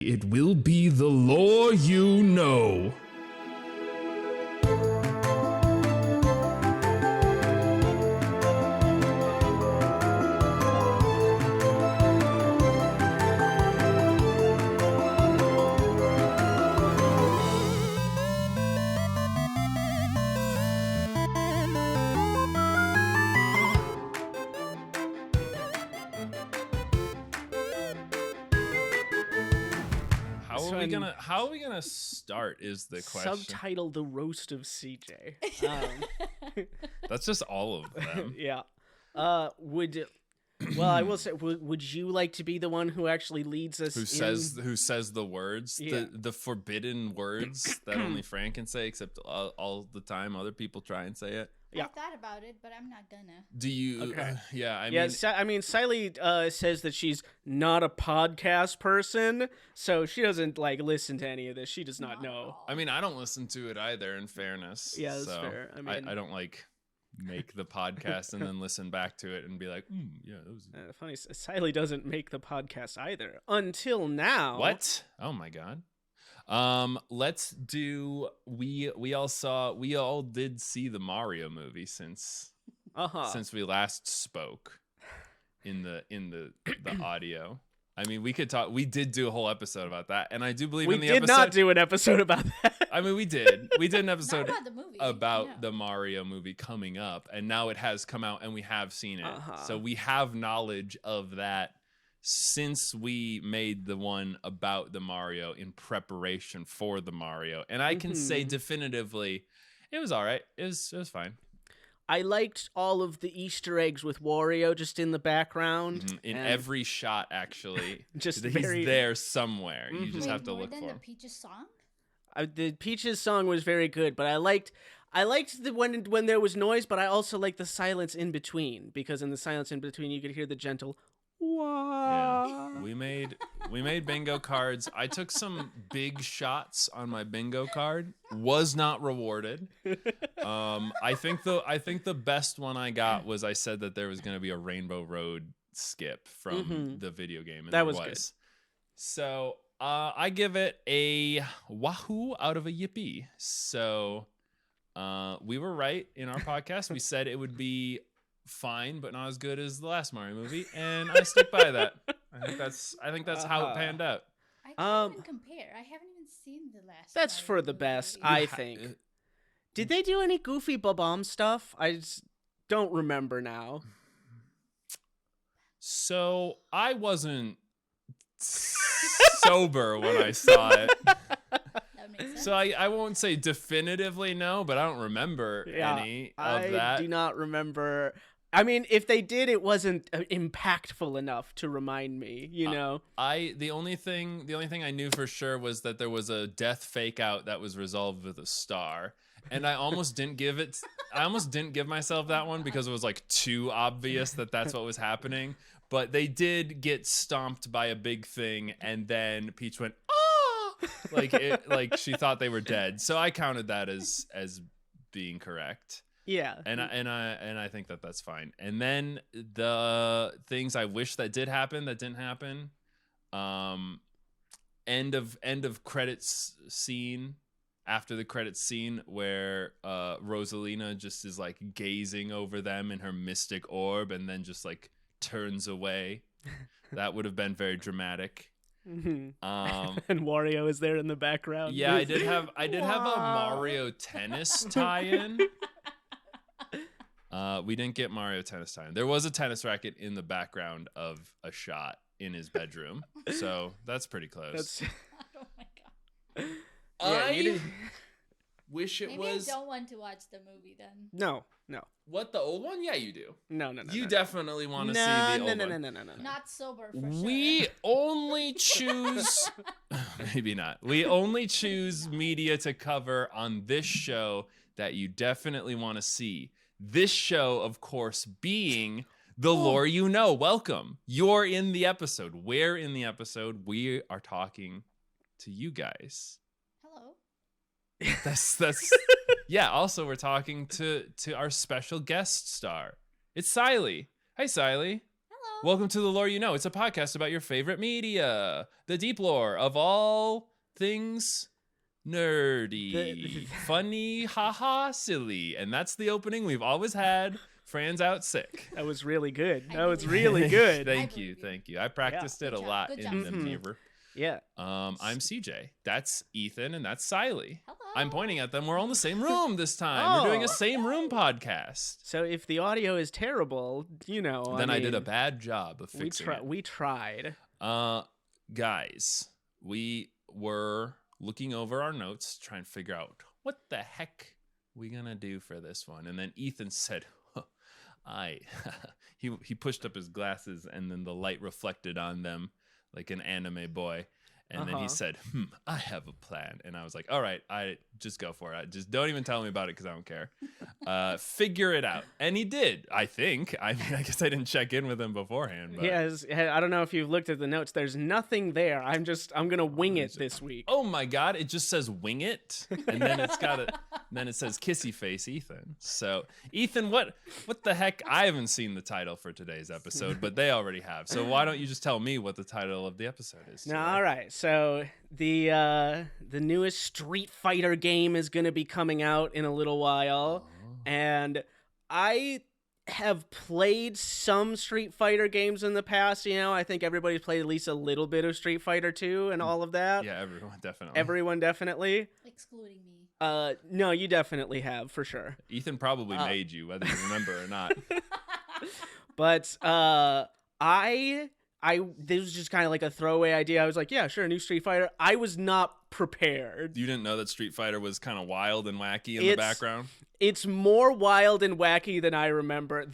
It will be the lore you know. How are we gonna start is the question. Subtitle The Roast of CJ. That's just all of them. Yeah. I will say, would you like to be the one who actually leads us? Who says the words, the forbidden words that only Frank can say, except all the time other people try and say it. Yeah. I thought about it, but I'm not gonna. Do you? Okay. I mean, Siley says that she's not a podcast person, so she doesn't listen to any of this. She does not know. I mean, I don't listen to it either. In fairness, yeah, that's fair. I mean, I don't make the podcast and then listen back to it and be like, yeah, that was funny. Siley doesn't make the podcast either until now. What? Oh my god. Let's do. We all did see the Mario movie since we last spoke in the audio. I mean, we could talk. We did do a whole episode about that, and I do believe we did not do an episode about that. I mean, we did an episode about the movie, the Mario movie coming up, and now it has come out, and we have seen it, Uh-huh. so we have knowledge of that. Since we made the one about the Mario in preparation for the Mario, and I can say definitively, it was all right. It was fine. I liked all of the Easter eggs with Wario just in the background. In every shot, actually. He's there somewhere. You just have to look for him. The Peaches song? The Peaches song was very good, but I liked the when there was noise, but I also liked the silence in between, because in the silence in between you could hear the gentle wow. Yeah. We made bingo cards. I took some big shots on my bingo card. Was not rewarded. I think the best one I got was I said that there was going to be a Rainbow Road skip from the video game, and that was good. So I give it a wahoo out of a yippee. So we were right in our podcast. We said it would be fine, but not as good as the last Mario movie, and I stick by that. I think that's how it panned out. I can't even compare. I haven't even seen the last. That's Mario for the movie. best, I think. Did they do any goofy Bob-omb stuff? I just don't remember now. So I wasn't sober when I saw it. So I won't say definitively no, but I don't remember any of that. I do not remember. I mean, if they did, it wasn't impactful enough to remind me, you know? The only thing I knew for sure was that there was a death fake out that was resolved with a star. And I almost didn't give myself that one because it was too obvious that that's what was happening. But they did get stomped by a big thing, and then Peach went, "Oh!" like she thought they were dead. So I counted that as being correct. Yeah. And I think that that's fine. And then the things I wish that did happen that didn't happen. End of credits scene. After the credits scene where Rosalina just is gazing over them in her mystic orb and then just turns away. That would have been very dramatic. And Wario is there in the background. Yeah, I did have a Mario Tennis tie-in. We didn't get Mario Tennis tie-in. There was a tennis racket in the background of a shot in his bedroom, so that's pretty close. Oh my god. I wish it was. Maybe I don't want to watch the movie then. No. What, the old one? Yeah, you do. No. You definitely want to see the old one. No. Not sober for sure. We only choose. Maybe not. We only choose media to cover on this show that you definitely want to see. This show, of course, being the lore you know. Welcome. You're in the episode. We're in the episode. We are talking to you guys. Hello. That's yeah. Also, we're talking to our special guest star. It's Siley. Hi, Siley. Hello. Welcome to The Lore You Know. It's a podcast about your favorite media, the deep lore of all things nerdy, funny, haha, silly. And that's the opening we've always had. Fran's out sick. That was really good. I That was believe really good. Thank I you, believe you. thank you. I practiced it Good a job, lot good in job. the Mhm. mirror. Yeah. I'm CJ. That's Ethan, and that's Siley. Hello. I'm pointing at them. We're all in the same room this time. We're doing a Oh. same room podcast. So if the audio is terrible, Then I did a bad job of fixing it. We tried. Guys, we were looking over our notes, trying to figure out what the heck we gonna do for this one. And then Ethan said, he pushed up his glasses, and then the light reflected on them like an anime boy. And then he said, I have a plan. And I was like, all right, I just go for it. Just don't even tell me about it because I don't care. Figure it out. And he did, I think. I mean, I guess I didn't check in with him beforehand. But... I don't know if you've looked at the notes. There's nothing there. I'm going to wing it this week. Oh my God, it just says wing it. And then then it says kissy face Ethan. So Ethan, what the heck? I haven't seen the title for today's episode, but they already have. So why don't you just tell me what the title of the episode is? No, all right. So the newest Street Fighter game is going to be coming out in a little while, and I have played some Street Fighter games in the past. You know, I think everybody's played at least a little bit of Street Fighter 2 and all of that. Yeah, everyone definitely. Excluding me. No, you definitely have for sure. Ethan probably made you, whether you remember or not. But this was just kind of like a throwaway idea. I was like, yeah, sure, a new Street Fighter. I was not prepared. You didn't know that Street Fighter was kind of wild and wacky in the background? It's more wild and wacky than I remember.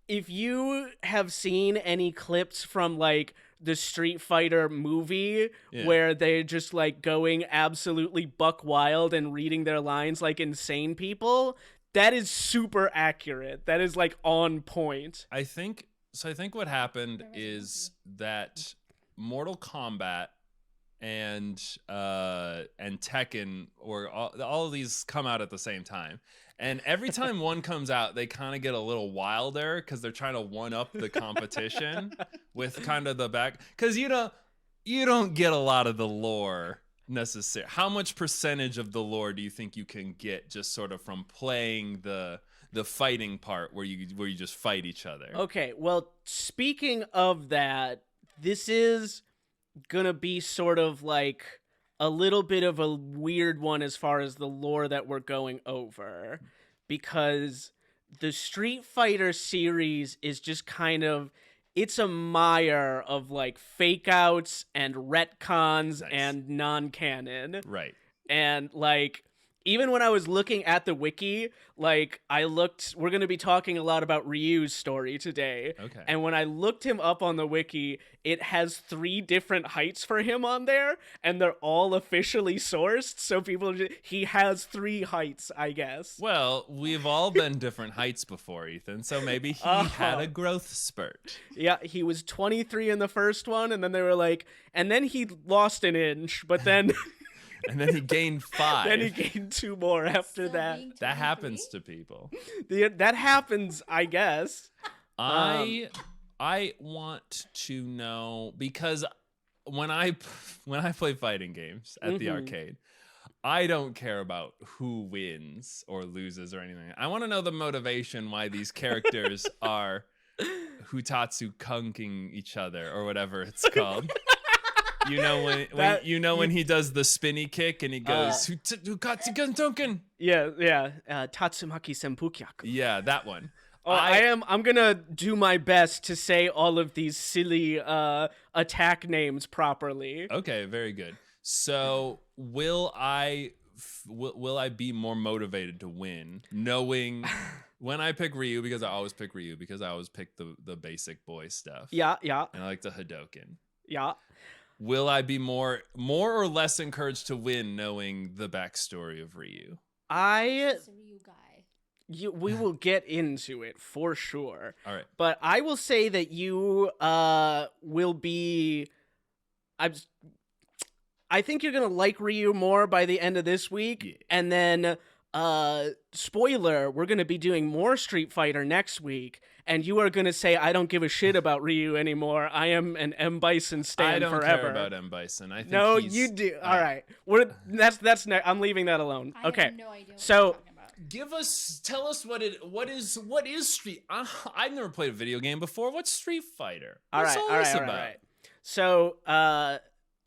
If you have seen any clips from like the Street Fighter movie where they're just like going absolutely buck wild and reading their lines like insane people, that is super accurate. That is like on point. I think what happened is that Mortal Kombat and Tekken, or all of these come out at the same time. And every time one comes out, they kind of get a little wilder because they're trying to one up the competition with kind of the back. Because you don't get a lot of the lore necessary. How much percentage of the lore do you think you can get just sort of from playing the fighting part where you just fight each other? Okay, well, speaking of that, this is gonna be sort of like a little bit of a weird one as far as the lore that we're going over, because the Street Fighter series is just kind of, it's a mire of like fake outs and retcons and non-canon. Right. And like, even when I was looking at the wiki, like we're going to be talking a lot about Ryu's story today. Okay. And when I looked him up on the wiki, it has 3 different heights for him on there, and they're all officially sourced. So he has 3 heights, I guess. Well, we've all been different heights before, Ethan. So maybe he had a growth spurt. Yeah, he was 23 in the first one, and then they were like, and then he lost an inch, but then... And then he gained 5. Then he gained 2 more after Still that. being That 23? happens to people. That happens, I guess. I want to know, because when I play fighting games at the arcade, I don't care about who wins or loses or anything. I want to know the motivation why these characters are Hutatsu kunking each other or whatever it's called. You know when he does the spinny kick and he goes Hutatsu kunken. Yeah. Tatsumaki Senpukyaku. Yeah, that one. Oh, I'm gonna do my best to say all of these silly attack names properly. Okay, very good. So will I be more motivated to win knowing when I pick Ryu, because I always pick the basic boy stuff. Yeah. And I like the Hadoken. Yeah. Will I be more or less encouraged to win knowing the backstory of Ryu? He's a Ryu guy. We will get into it for sure. All right. But I will say that you will be... I think you're going to like Ryu more by the end of this week. Yeah. And then spoiler, we're going to be doing more Street Fighter next week, and you are going to say, I don't give a shit about Ryu anymore. I am an M. Bison stan I don't forever. care about M. Bison. I think No, he's, you do. All right. That's I'm leaving that alone. I Okay. have no idea what So you're talking about. tell us what is Street. I've never played a video game before. What's Street Fighter? What's all this about? So,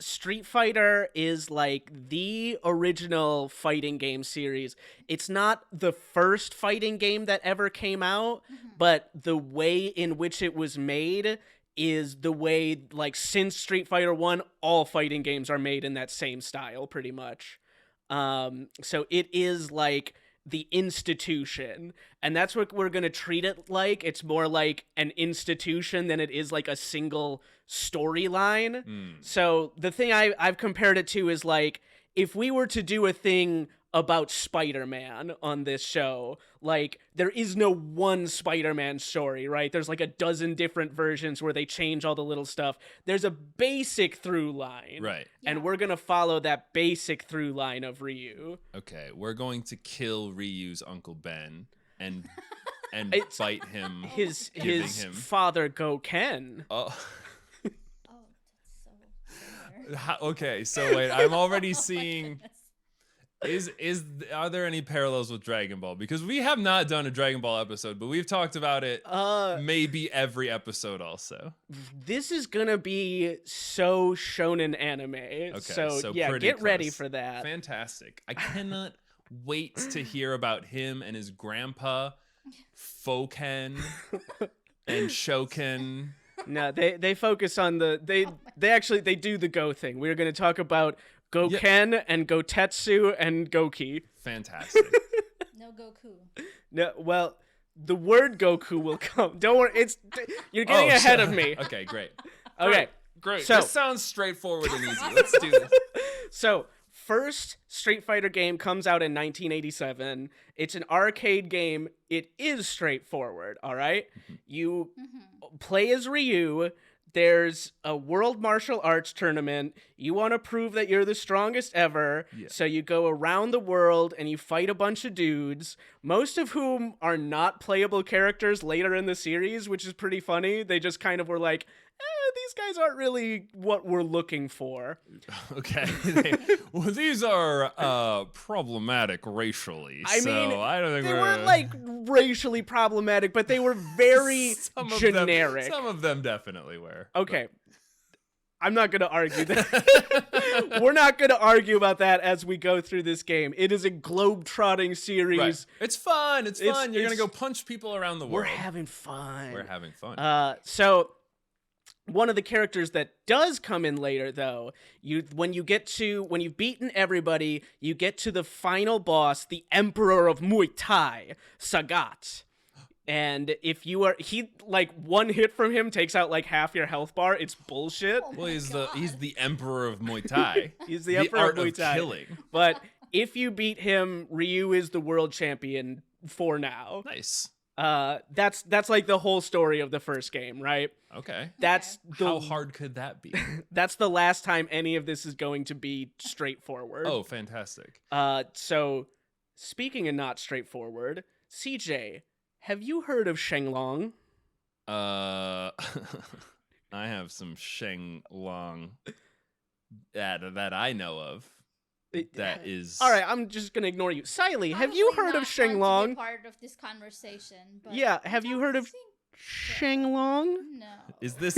Street Fighter is like the original fighting game series. It's not the first fighting game that ever came out, but the way in which it was made is the way, like, since Street Fighter 1, all fighting games are made in that same style, pretty much. So it is like the institution, and that's what we're gonna treat it like. It's more like an institution than it is like a single storyline. So the thing I've compared it to is like if we were to do a thing about Spider-Man on this show, like there is no one Spider-Man story, right? There's like a dozen different versions where they change all the little stuff. There's a basic through line, Right. and we're gonna follow that basic through line of Ryu. Okay, we're going to kill Ryu's Uncle Ben and fight him. His him. father Goken. Oh. Oh, that's so similar. Okay, so wait, I'm already seeing. Are there any parallels with Dragon Ball? Because we have not done a Dragon Ball episode, but we've talked about it maybe every episode also. This is gonna be so shonen anime. Okay, so yeah, pretty get ready close. for that. Fantastic. I cannot wait to hear about him and his grandpa, Foken and Shoken. No, they focus on they do the Go thing. We're gonna talk about Goken and Gotetsu and Goki. Fantastic. No Goku. No, well, the word Goku will come. Don't worry, you're getting ahead of me. Okay, great. Okay, Great. So- This sounds straightforward and easy. Let's do this. So, first Street Fighter game comes out in 1987. It's an arcade game. It is straightforward, all right? You play as Ryu. There's a world martial arts tournament. You want to prove that you're the strongest ever. Yeah. So you go around the world and you fight a bunch of dudes, most of whom are not playable characters later in the series, which is pretty funny. They just kind of were like, these guys aren't really what we're looking for. Okay. Well, these are problematic racially. I mean, I don't think they we're... weren't like racially problematic, but they were very generic. Some of them definitely were. Okay. I'm not going to argue that. We're not going to argue about that as we go through this game. It is a globe-trotting series. Right. It's fun. It's fun. You're going to it's- go punch people around the world. We're having fun. We're having fun. So one of the characters that does come in later, though, when you've beaten everybody, you get to the final boss, the Emperor of Muay Thai, Sagat. And if you are, one hit from him takes out like half your health bar. It's bullshit. Oh Well, my he's God. the emperor of Muay Thai. He's the Emperor art of Muay Thai. killing. But if you beat him, Ryu is the world champion for now. Nice. That's like the whole story of the first game, right? Okay. That's How hard could that be? That's the last time any of this is going to be straightforward. Oh, fantastic. So speaking of not straightforward, CJ, have you heard of Shenlong? I have some Shenlong that I know of. That is All right, I'm just gonna ignore you. Siley, have Probably you heard of not want to be Shenlong? part of this conversation. But Yeah, have you heard of Shenlong? No. Is this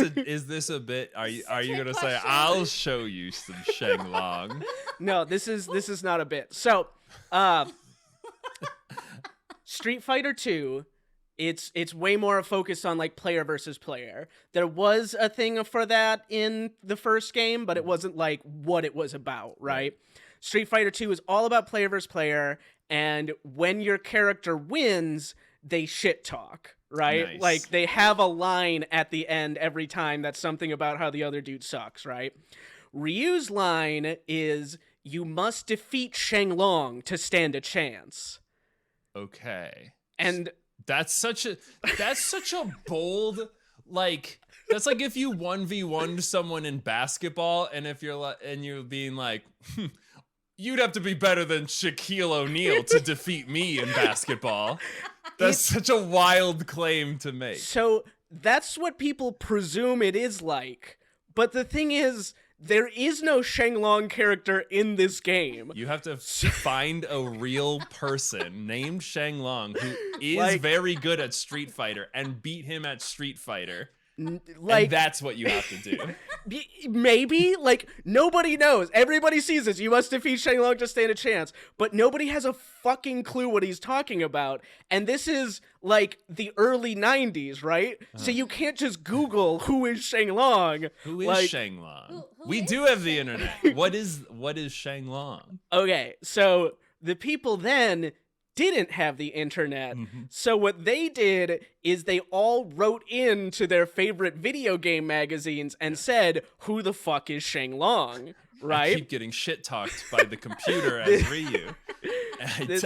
a bit? Are you Trick gonna say question. I'll show you some Shenlong? No, this is not a bit. So, Street Fighter 2, it's way more focused on like player versus player. There was a thing for that in the first game, but it wasn't like what it was about, right? Street Fighter 2 is all about player versus player, and when your character wins, they shit talk, right? Nice. Like they have a line at the end every time that's something about how the other dude sucks, right? Ryu's line is, "You must defeat Shenlong to stand a chance." Okay. And That's such a bold, like, that's like if you 1v1'd someone in basketball and if you're being like, you'd have to be better than Shaquille O'Neal to defeat me in basketball. That's such a wild claim to make. So that's what people presume it is like. But the thing is, there is no Shenlong character in this game. You have to find a real person named Shenlong who is Like- very good at Street Fighter and beat him at Street Fighter. Like, And that's what you have to do. maybe, like, nobody knows. Everybody sees this. You must defeat Shenlong to stand a chance. But nobody has a fucking clue what he's talking about. And this is, like, the early 90s, right? So you can't just Google who is Shenlong. Who is like, Shenlong? Who We is do have the Shenlong? internet. What is Shenlong? Okay, so the people then didn't have the internet. So what they did is they all wrote into their favorite video game magazines and said, who the fuck is Shenlong? I Right? keep getting shit talked by the computer as Ryu.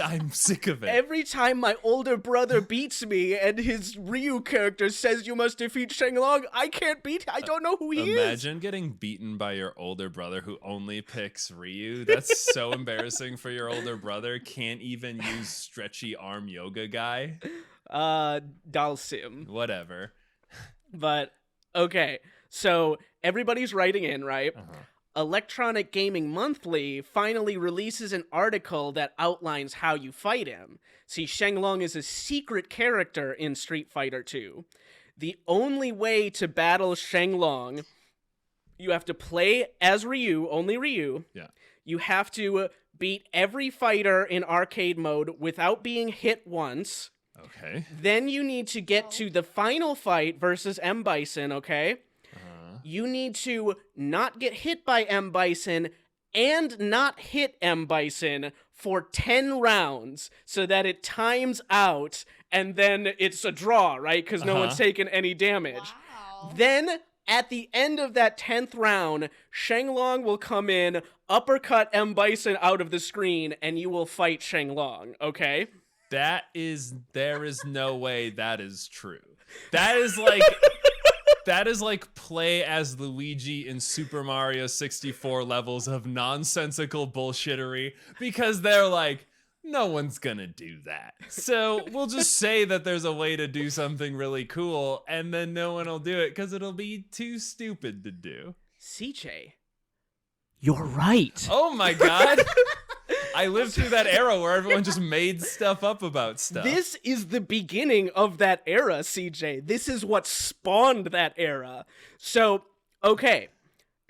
I'm sick of it. Every time my older brother beats me and his Ryu character says you must defeat Shenlong, I can't beat. I don't know who he is. Imagine getting beaten by your older brother who only picks Ryu. That's so embarrassing for your older brother. Can't even use stretchy arm yoga guy. Dalsim. Whatever. But okay, so everybody's writing in, right? Electronic Gaming Monthly finally releases an article that outlines how you fight him. See, Shenlong is a secret character in Street Fighter 2. The only way to battle Shenlong, you have to play as Ryu, only Ryu. Yeah. You have to beat every fighter in arcade mode without being hit once. Okay. Then you need to get to the final fight versus M. Bison, okay? You need to not get hit by M. Bison and not hit M. Bison for 10 rounds so that it times out and then it's a draw, right? Because no one's taken any damage. Wow. Then, at the end of that 10th round, Shenlong will come in, uppercut M. Bison out of the screen, and you will fight Shenlong, okay? There is no way that is true. That is like that is like play as Luigi in Super Mario 64 levels of nonsensical bullshittery because they're like, no one's gonna do that. So we'll just say that there's a way to do something really cool and then no one will do it because it'll be too stupid to do. CJ, you're right. Oh my god. I lived through that era where everyone just made stuff up about stuff. This is the beginning of that era, CJ. This is what spawned that era. So, okay,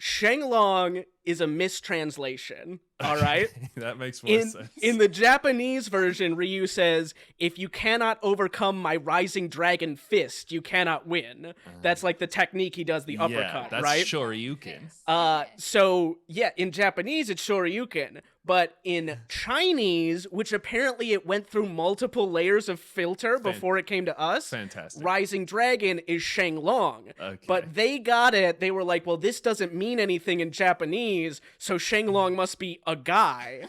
Shenlong is a mistranslation, all right? That makes more sense. In the Japanese version, Ryu says, if you cannot overcome my rising dragon fist, you cannot win. That's like the technique he does, the yeah, uppercut, that's right? Shoryuken. So, yeah, in Japanese, it's Shoryuken. But in Chinese, which apparently it went through multiple layers of filter before it came to us, Fantastic. Rising Dragon is Shenlong. Okay. But they got it. They were like, well, this doesn't mean anything in Japanese, so Shenlong must be a guy.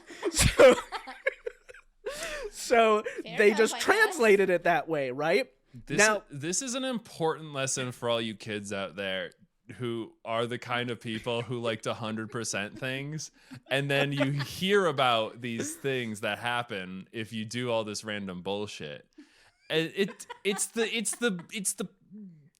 So Fair they enough, just I guess. translated it that way, right? This is an important lesson for all you kids out there who are the kind of people who like to 100% things, and then you hear about these things that happen if you do all this random bullshit. And it's the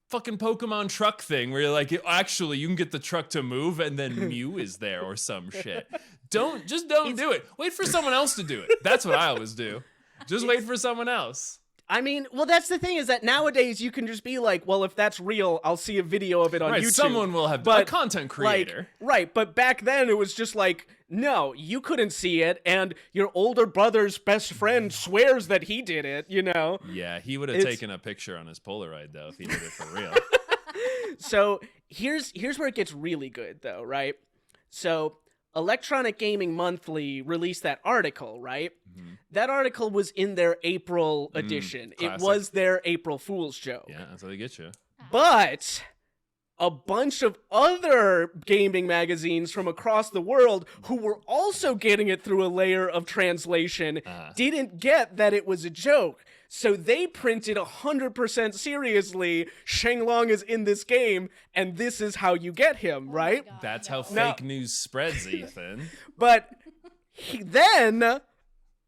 fucking Pokemon truck thing where you're like, actually you can get the truck to move and then Mew is there or some shit. Don't do it. Wait for someone else to do it. That's what I always do. Just wait for someone else. I mean, well, that's the thing is that nowadays you can just be like, well, if that's real, I'll see a video of it on Right, YouTube. someone will have a But, content creator. Right, but back then it was just like, no, you couldn't see it, and your older brother's best friend swears that he did it, you know? Yeah, he would have It's- taken a picture on his Polaroid though if he did it for real. So here's where it gets really good, though, right? So Electronic Gaming Monthly released that article, right? That article was in their April edition. It classic. was their April Fool's joke. Yeah, that's how they get you. But a bunch of other gaming magazines from across the world who were also getting it through a layer of translation didn't get that it was a joke. So they printed 100% seriously, Shenlong is in this game, and this is how you get him, right? God, That's no. how Now- fake news spreads, Ethan. But then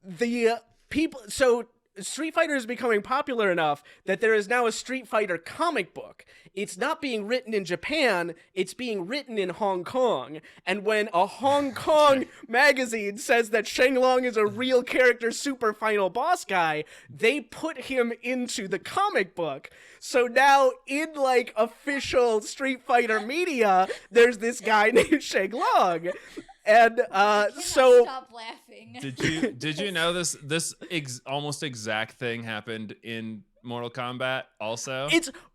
the people. So Street Fighter is becoming popular enough that there is now a Street Fighter comic book. It's not being written in Japan, it's being written in Hong Kong. And when a Hong Kong magazine says that Shenlong is a real character super final boss guy, they put him into the comic book. So now in like official Street Fighter media, there's this guy named Shenlong. And so stop laughing. Did you know this almost exact thing happened in Mortal Kombat also?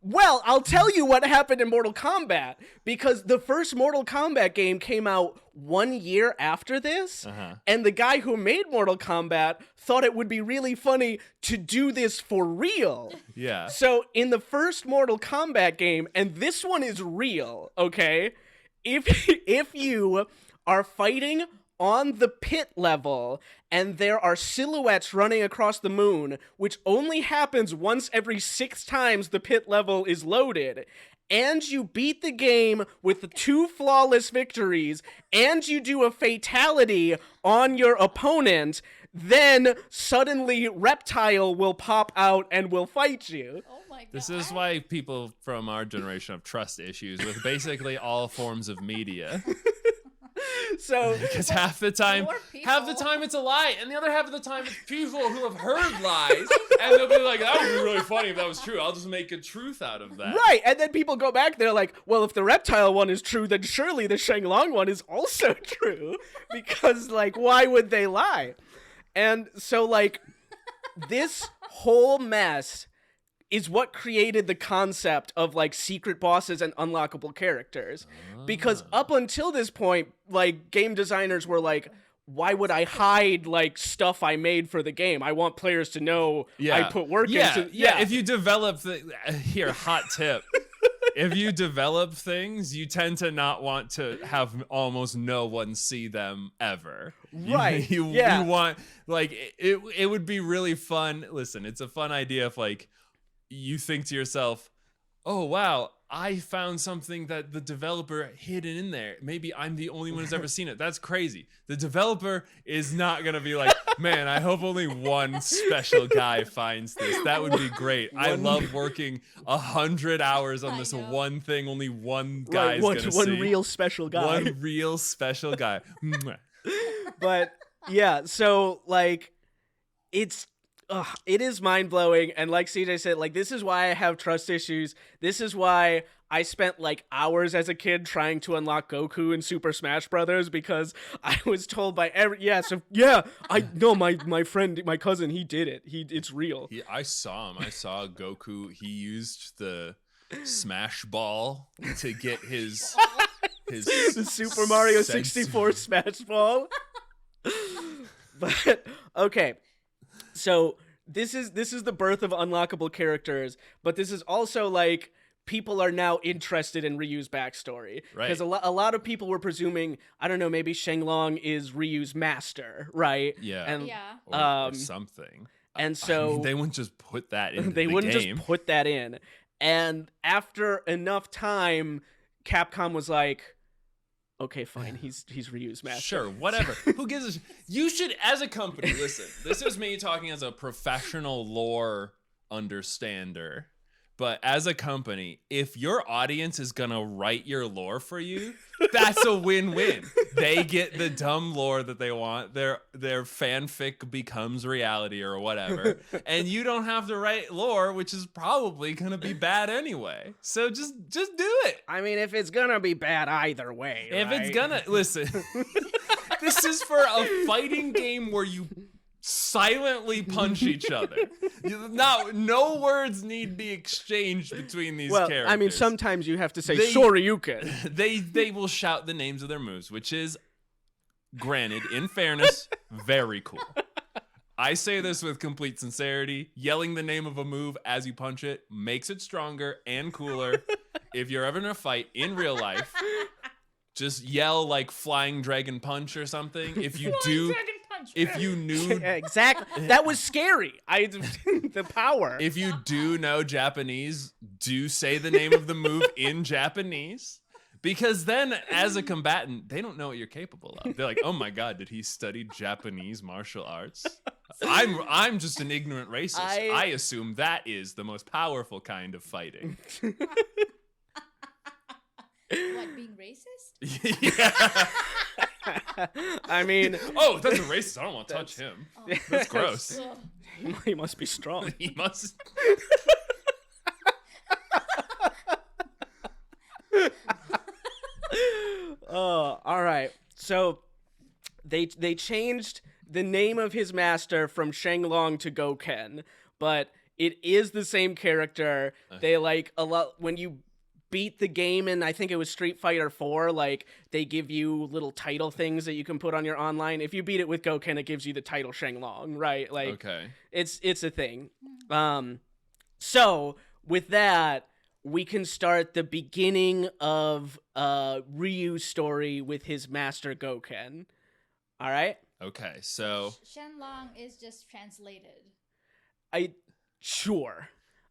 Well, I'll tell you what happened in Mortal Kombat, because the first Mortal Kombat game came out 1 year after this, and the guy who made Mortal Kombat thought it would be really funny to do this for real. Yeah. So in the first Mortal Kombat game, and this one is real, okay? If you are fighting on the pit level, and there are silhouettes running across the moon, which only happens once every 6 times the pit level is loaded, and you beat the game with the 2 flawless victories, and you do a fatality on your opponent, then suddenly Reptile will pop out and will fight you. Oh my god. This is why people from our generation have trust issues with basically all forms of media. So Because half the time it's a lie, and the other half of the time it's people who have heard lies, and they'll be like, that would be really funny if that was true. I'll just make a truth out of that. right, and then people go back, they're like, well, if the Reptile one is true, then surely the Shenlong one is also true, because, like, why would they lie? And so, like, this whole mess is what created the concept of, like, secret bosses and unlockable characters. Because up until this point, like, game designers were like, why would I hide, like, stuff I made for the game? I want players to know I put work into... Yeah, if you develop... Here, hot tip. If you develop things, you tend to not want to have almost no one see them ever. Right, You want... Like, it would be really fun. Listen, it's a fun idea if, like, you think to yourself, oh, wow, I found something that the developer hidden in there. Maybe I'm the only one who's ever seen it. That's crazy. The developer is not going to be like, man, I hope only one special guy finds this. That would be great. I love working 100 hours on this one thing. Only one guy is going to see. One real special guy. One real special guy. But, yeah, so, like, it is mind-blowing, and like CJ said, like, this is why I have trust issues. This is why I spent, like, hours as a kid trying to unlock Goku in Super Smash Brothers, because I was told by my friend, my cousin, he did it. It's real. I saw him. I saw Goku. He used the Smash Ball to get his the Super Mario 64 Smash Ball. But, okay. So this is the birth of unlockable characters, but this is also, like, people are now interested in Ryu's backstory. Right. Because a lot of people were presuming, I don't know, maybe Shenlong is Ryu's master, right? Yeah. And, or something. And so... I mean, they wouldn't just put that in they the wouldn't game. just put that in. And after enough time, Capcom was like... Okay, fine. He's Ryu's master. Sure, whatever. Who gives a... You should, as a company, listen, this is me talking as a professional lore understander, but as a company, if your audience is gonna write your lore for you, that's a win-win. They get the dumb lore that they want. Their fanfic becomes reality or whatever, and you don't have to write lore, which is probably gonna be bad anyway. So just do it. I mean, if it's gonna be bad either way, if it's gonna listen, this is for a fighting game where you silently punch each other. No words need be exchanged between these characters. I mean, sometimes you have to say Shoryuken. They will shout the names of their moves, which is, granted, in fairness, very cool. I say this with complete sincerity. Yelling the name of a move as you punch it makes it stronger and cooler. If you're ever in a fight in real life, just yell like Flying Dragon Punch or something. If you do... If you knew... Yeah, exactly. That was scary. The power. If you do know Japanese, do say the name of the move in Japanese, Because then, as a combatant, they don't know what you're capable of. They're like, "Oh my god, did he study Japanese martial arts?" I'm just an ignorant racist. I assume that is the most powerful kind of fighting. What, being racist? Yeah. I mean, Oh, that's a racist. I don't want to touch him. Oh. That's gross. Ugh. he must be strong. He must. All right. So they changed the name of his master from Shenlong to Goken, but it is the same character. They like a lot when you beat the game, and I think it was Street Fighter 4, like they give you little title things that you can put on your online. If you beat it with Goken, it gives you the title Shenlong, right? Like Okay. it's a thing. So with that, we can start the beginning of Ryu's story with his master Goken. All right? Okay. So Shenlong is just translated. Sure.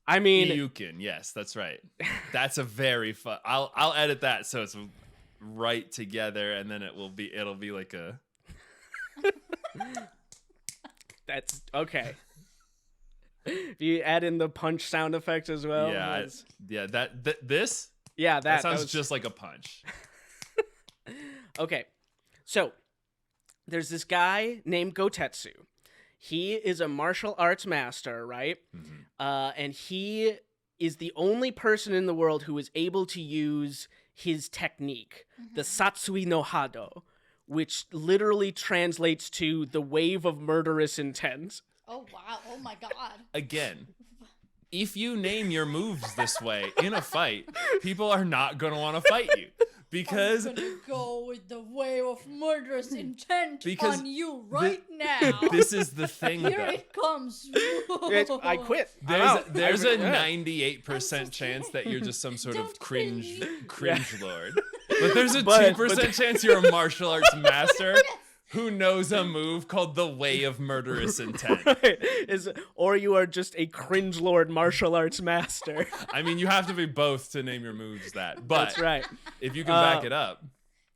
I mean, Ryukin. Yes, that's right. That's a very fun. I'll edit that so it's right together, and then it'll be like a. that's okay. If you add in the punch sound effect as well. Yeah. Yeah. This. Yeah, That that sounds was, just like a punch. okay. So there's this guy named Gotetsu. He is a martial arts master, right? Mm-hmm. And he is the only person in the world who is able to use his technique, the Satsui no Hado, which literally translates to the wave of murderous intent. Oh, wow. Oh, my God. Again, if you name your moves this way in a fight, people are not going to want to fight you. Because I'm gonna go with the wave of murderous intent Because on you right now. this is the thing, Here though. it comes. I quit. I'm There's out. there's I- a yeah. 98% chance that you're just some sort of Don't kill me. cringe lord. But there's a But- 2% chance you're a martial arts master who knows a move called the Way of Murderous Intent. Or you are just a cringe lord martial arts master. I mean, you have to be both to name your moves that. But That's right. if you can back it up.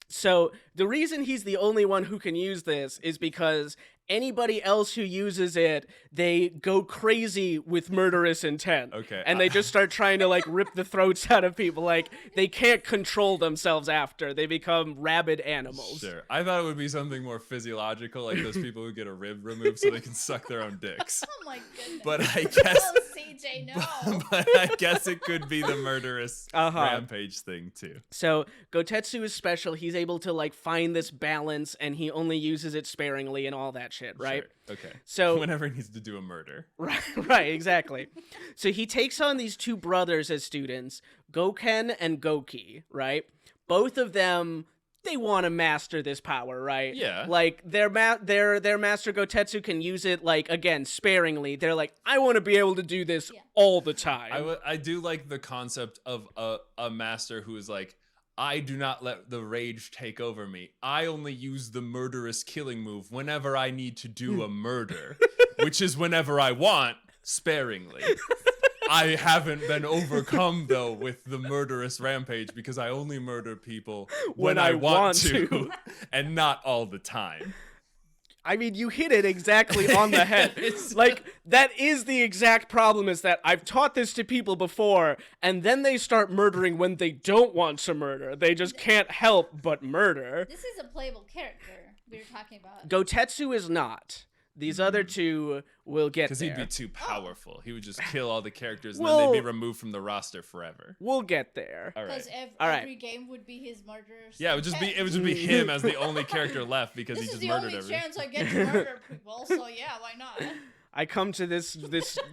So the reason he's the only one who can use this is because anybody else who uses it, they go crazy with murderous intent. Okay. And they just start trying to like rip the throats out of people. Like they can't control themselves after. They become rabid animals. Sure. I thought it would be something more physiological, like those people who get a rib removed so they can suck their own dicks. Oh my goodness. But I guess Oh, CJ, no. but I guess it could be the murderous rampage thing too. So Gotetsu is special. He's able to like find this balance and he only uses it sparingly and all that shit, right? Sure. Okay. So whenever he needs to do a murder. Right, exactly. So he takes on these two brothers as students, Goken and Goki, right? Both of them, they want to master this power, right? Yeah. Like their master Gotetsu can use it like again sparingly. They're like, I want to be able to do this all the time. I do like the concept of a master who is like, I do not let the rage take over me. I only use the murderous killing move whenever I need to do a murder, which is whenever I want, sparingly. I haven't been overcome, though, with the murderous rampage because I only murder people when I want to, and not all the time. I mean, you hit it exactly on the head. Like, that is the exact problem, is that I've taught this to people before, and then they start murdering when they don't want to murder. They just can't help but murder. This is a playable character we were talking about. Gotetsu is not. These other two will get Because there. he'd be too powerful. He would just kill all the characters and Well- then they'd be removed from the roster forever. We'll get there. All right. Because All right. every game would be his murderous Yeah, it would just intent. be him as the only character left because This he is just the murdered only everyone. chance I get to murder people, so yeah, why not? I come to this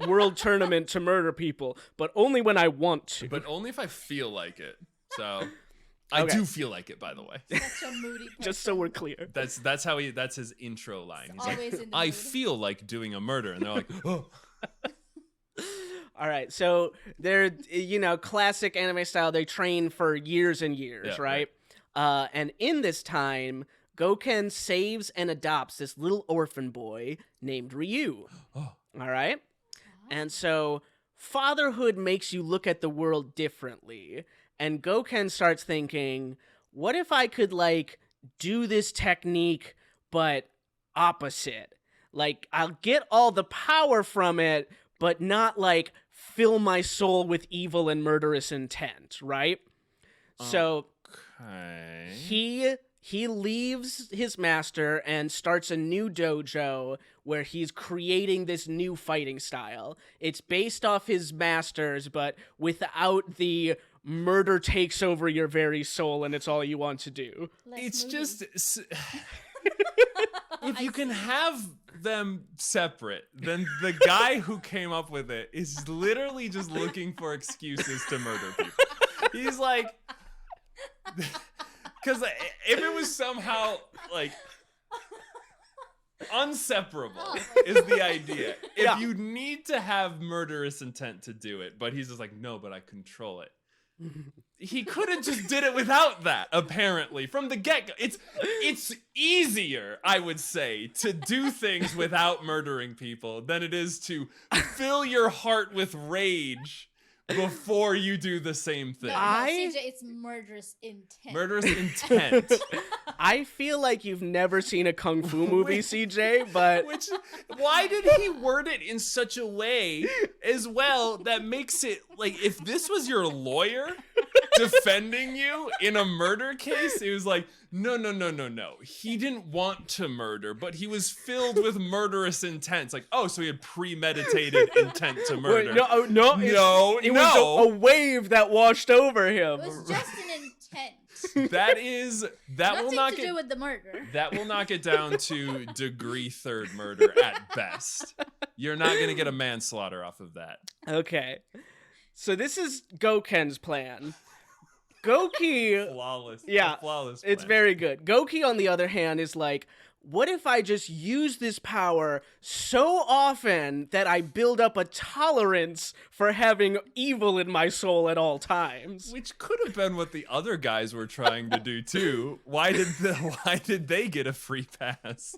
world tournament to murder people, but only when I want to. But only if I feel like it. So I Okay. do feel like it, by the way. Such a moody person. Just so we're clear. That's his intro line. He's Always like, in the I mood. feel like doing a murder, and they're like, oh. All right, so they're, classic anime style. They train for years and years, Yeah, right? And in this time, Goken saves and adopts this little orphan boy named Ryu. Oh. All right? And so fatherhood makes you look at the world differently. And Goken starts thinking, what if I could, like, do this technique, but opposite? Like, I'll get all the power from it, but not, like, fill my soul with evil and murderous intent, right? So he leaves his master and starts a new dojo where he's creating this new fighting style. It's based off his master's, but without the murder takes over your very soul and it's all you want to do. It's just if you can have them separate, then the guy who came up with it is literally just looking for excuses to murder people. He's like, because if it was somehow like inseparable is the idea. If you need to have murderous intent to do it, but he's just like, no, but I control it. He could have just did it without that, apparently, from the get-go. It's easier, I would say, to do things without murdering people than it is to fill your heart with rage before you do the same thing. No, CJ, it's murderous intent. Murderous intent. I feel like you've never seen a kung fu movie, CJ, but... Why did he word it in such a way as well that makes it, like, if this was your lawyer defending you in a murder case, it was like, no. He didn't want to murder, but he was filled with murderous intent. It's like, oh, so he had premeditated intent to murder. Wait, no. It was a wave that washed over him. It was just an intent. That will not to do with the murder. That will knock it down to degree third murder at best. You're not gonna get a manslaughter off of that. Okay, so this is Goken's plan. Goki, flawless. Yeah, flawless. It's very good. Goki, on the other hand, is like, what if I just use this power so often that I build up a tolerance for having evil in my soul at all times? Which could have been what the other guys were trying to do too. Why did they get a free pass?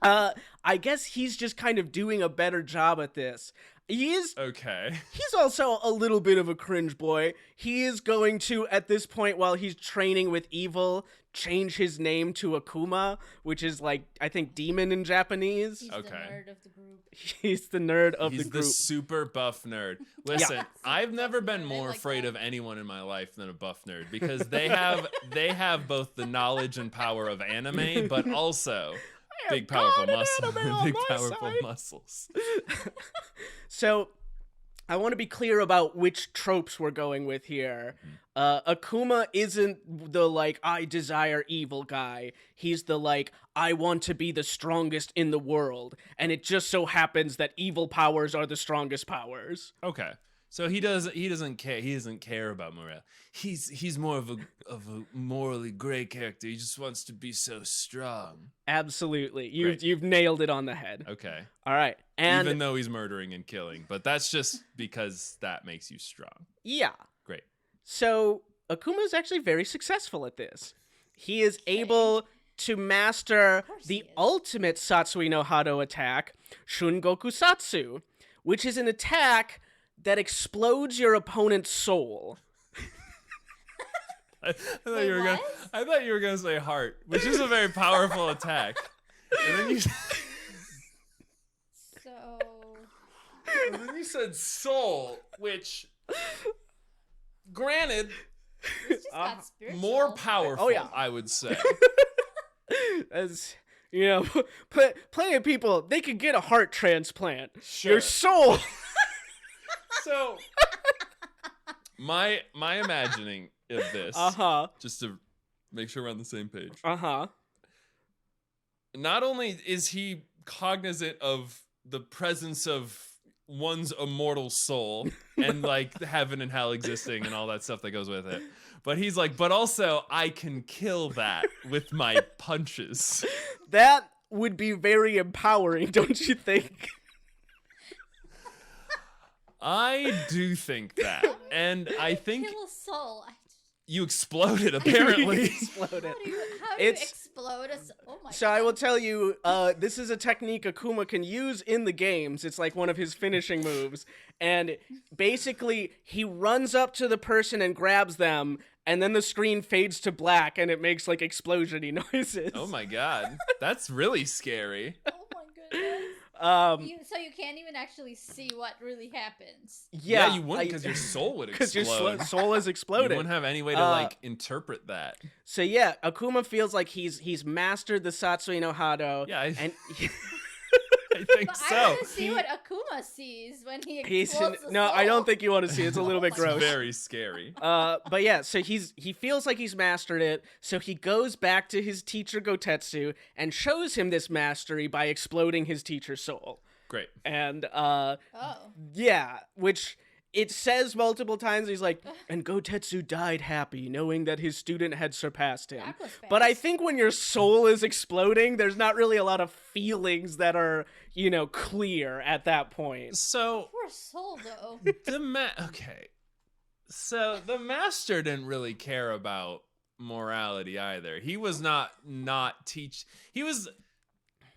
I guess he's just kind of doing a better job at this. He's also a little bit of a cringe boy. He is going to, at this point, while he's training with evil, change his name to Akuma, which is like, I think, demon in Japanese. He's the nerd of the group. He's the nerd of the group. He's the super buff nerd. Listen, I've never been more afraid of anyone in my life than a buff nerd, because they have both the knowledge and power of anime, but also big powerful muscles. So I want to be clear about which tropes we're going with here. Akuma isn't the, like, I desire evil guy. He's the, like, I want to be the strongest in the world. And it just so happens that evil powers are the strongest powers. Okay. So he doesn't care about morale. He's more of a morally gray character. He just wants to be so strong. Absolutely. You've nailed it on the head. Okay. All right. And even though he's murdering and killing, but that's just because that makes you strong. Yeah. Great. So Akuma is actually very successful at this. He is able to master the ultimate Satsui no Hado attack, Shungoku Satsu, which is an attack that explodes your opponent's soul. I thought you were gonna say heart, which is a very powerful attack. And then you said soul, which, granted, more powerful. I would say. As you know, plenty of people, they could get a heart transplant. Sure. Your soul. So, my imagining of this, just to make sure we're on the same page. Not only is he cognizant of the presence of one's immortal soul and, like, heaven and hell existing and all that stuff that goes with it, but he's like, but also I can kill that with my punches. That would be very empowering, don't you think? I do think that, and I think kill a soul. You exploded, apparently. Exploded. How do you explode explode us. Oh my So god. I will tell you, this is a technique Akuma can use in the games. It's like one of his finishing moves. And basically, he runs up to the person and grabs them, and then the screen fades to black, and it makes, like, explosion-y noises. Oh my god. That's really scary. Oh my goodness. So you can't even actually see what really happens. Yeah, you wouldn't because your soul would explode. Because your soul has You exploded. wouldn't have any way to, like, interpret that. So yeah, Akuma feels like he's mastered the Satsui no Hado. Yeah, and I think But so. I want to see what Akuma sees when he explodes the no, soul. I don't think you want to see it. It's a little bit my gross. It's very scary. But yeah, so he feels like he's mastered it, so he goes back to his teacher Gotetsu and shows him this mastery by exploding his teacher's soul. Great. And Oh. yeah, which it says multiple times. He's like, and Gotetsu died happy, knowing that his student had surpassed him. That was But I fast. think when your soul is exploding, there's not really a lot of feelings that are, clear at that point. So Poor soul, though. okay. So the master didn't really care about morality either. He was not teach. He was.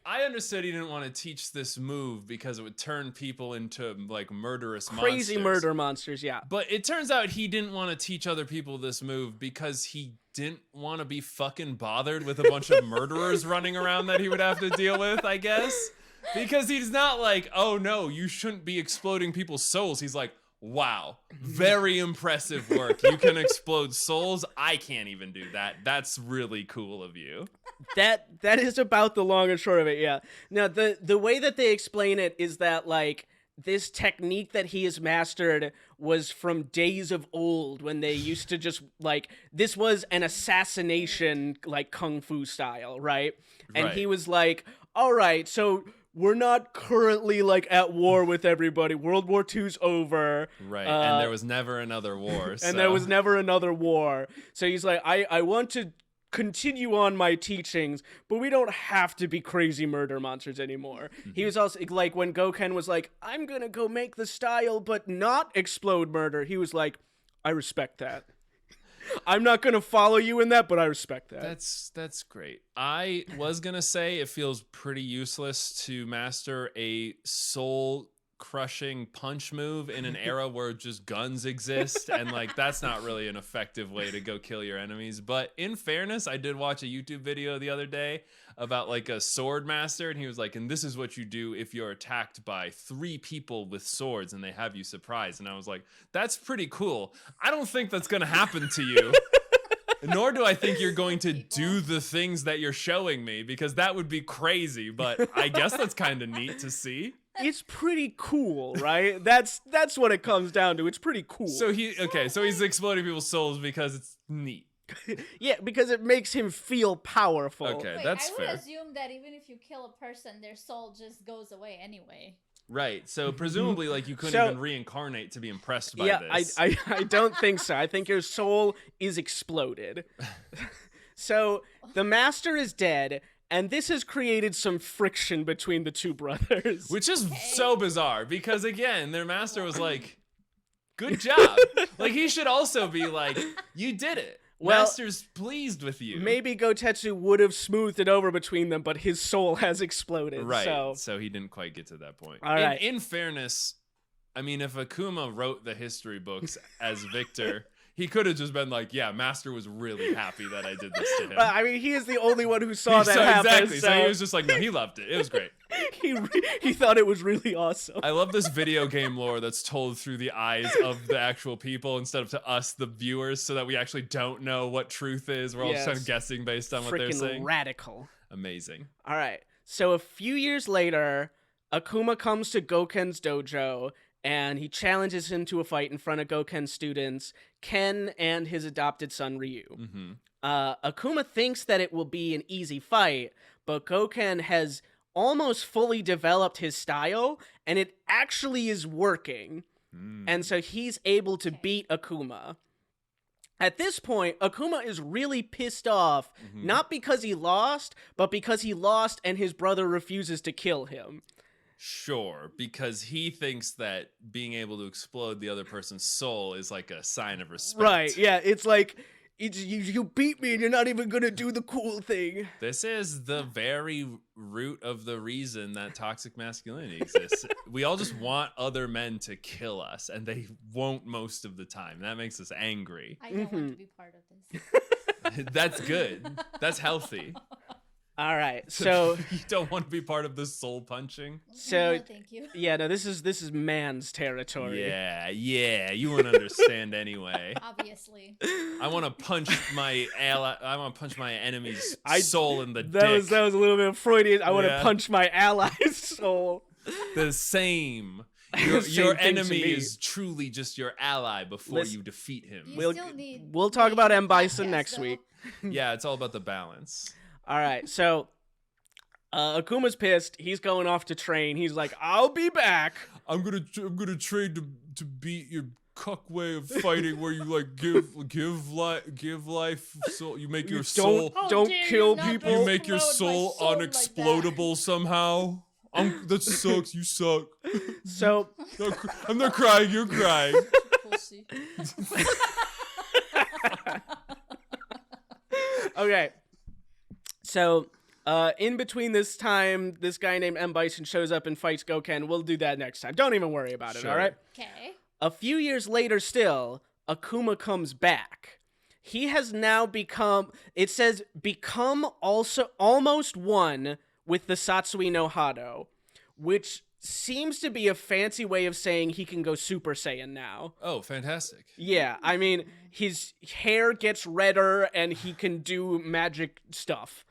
I understood he didn't want to teach this move because it would turn people into like murderous Crazy monsters. murder monsters, yeah. But it turns out he didn't want to teach other people this move because he didn't want to be fucking bothered with a bunch of murderers running around that he would have to deal with, I guess. Because he's not like, oh no, you shouldn't be exploding people's souls. He's like, wow, very impressive work. You can explode souls. I can't even do that. That's really cool of you. That is about the long and short of it, yeah. Now, the way that they explain it is that, like, this technique that he has mastered was from days of old when they used to just, like, this was an assassination, like, kung fu style, right? And Right. he was like, all right, so we're not currently, like, at war with everybody. World War II's over. Right. And there was never another war. And there was never another war. So he's like, I want to continue on my teachings, but we don't have to be crazy murder monsters anymore. He was also like, when Goken was like, I'm gonna go make the style but not explode murder, he was like, I respect that. I'm not gonna follow you in that, but I respect that. That's great. I was gonna say it feels pretty useless to master a soul crushing punch move in an era where just guns exist, and like that's not really an effective way to go kill your enemies. But in fairness, I did watch a YouTube video the other day about like a sword master, and he was like, and this is what you do if you're attacked by 3 people with swords and they have you surprised. And I was like, that's pretty cool. I don't think that's gonna happen to you. Nor do I think you're going to do the things that you're showing me, because that would be crazy, but I guess that's kind of neat to see. It's pretty cool, right? That's what it comes down to. It's pretty cool. So he's exploding people's souls because it's neat. Yeah, because it makes him feel powerful. Okay, Wait, that's I would fair. assume that even if you kill a person, their soul just goes away anyway. Right. So presumably, like, you couldn't So- even reincarnate to be impressed by Yeah, this. I don't think so. I think your soul is exploded. So the master is dead, and this has created some friction between the two brothers. Which is so bizarre because, again, their master was like, good job. Like, he should also be like, you did it. Well, Master's pleased with you. Maybe Gotetsu would have smoothed it over between them, but his soul has exploded. Right. So he didn't quite get to that point. All right. In fairness, I mean, if Akuma wrote the history books as Victor, he could have just been like, yeah, Master was really happy that I did this to him. I mean, he is the only one who saw that happen. Exactly. So he was just like, no, he loved it. It was great. he thought it was really awesome. I love this video game lore that's told through the eyes of the actual people instead of to us, the viewers, so that we actually don't know what truth is. We're all just kind of guessing based on what they're Freaking saying. radical. Amazing. All right. So a few years later, Akuma comes to Goken's dojo, and he challenges him to a fight in front of Goken's students, Ken and his adopted son Ryu. Mm-hmm. Akuma thinks that it will be an easy fight, but Goken has almost fully developed his style, and it actually is working. And so he's able to beat Akuma. At this point, Akuma is really pissed off, not because he lost, but because he lost and his brother refuses to kill him. Sure, because he thinks that being able to explode the other person's soul is like a sign of respect. Right, yeah, it's like You beat me and you're not even gonna do the cool thing. This is the very root of the reason that toxic masculinity exists. We all just want other men to kill us, and they won't most of the time. That makes us angry. I don't want to be part of this. That's good. That's healthy. All right, so You don't want to be part of the soul punching? So- No, thank you. yeah, no, this is man's territory. Yeah, you wouldn't understand anyway. Obviously. I want to punch my enemy's I- soul in the That dick. was a little bit Freudian. I want to Yeah. punch my ally's soul. The same. Same Your thing to enemy me. is truly just your ally before Listen- you defeat him. You We'll- still need we'll talk about M. the Bison podcast, next though. week. Yeah, it's all about the balance. All right, so Akuma's pissed. He's going off to train. He's like, "I'll be back." I'm gonna train to beat your cuck way of fighting, where you like give life. So you make your soul. How Don't dare kill you not people. You make your explode my soul soul like unexplodable somehow. That sucks. You suck. So I'm not crying. You're crying. that. Pussy. okay, so in between this time, this guy named M. Bison shows up and fights Goken. We'll do that next time. Don't even worry about it. Sure. All right. Okay. A few years later, still, Akuma comes back. He has now become, it says, become also almost one with the Satsui no Hado, which seems to be a fancy way of saying he can go Super Saiyan now. Oh, fantastic. Yeah, I mean, his hair gets redder and he can do magic stuff.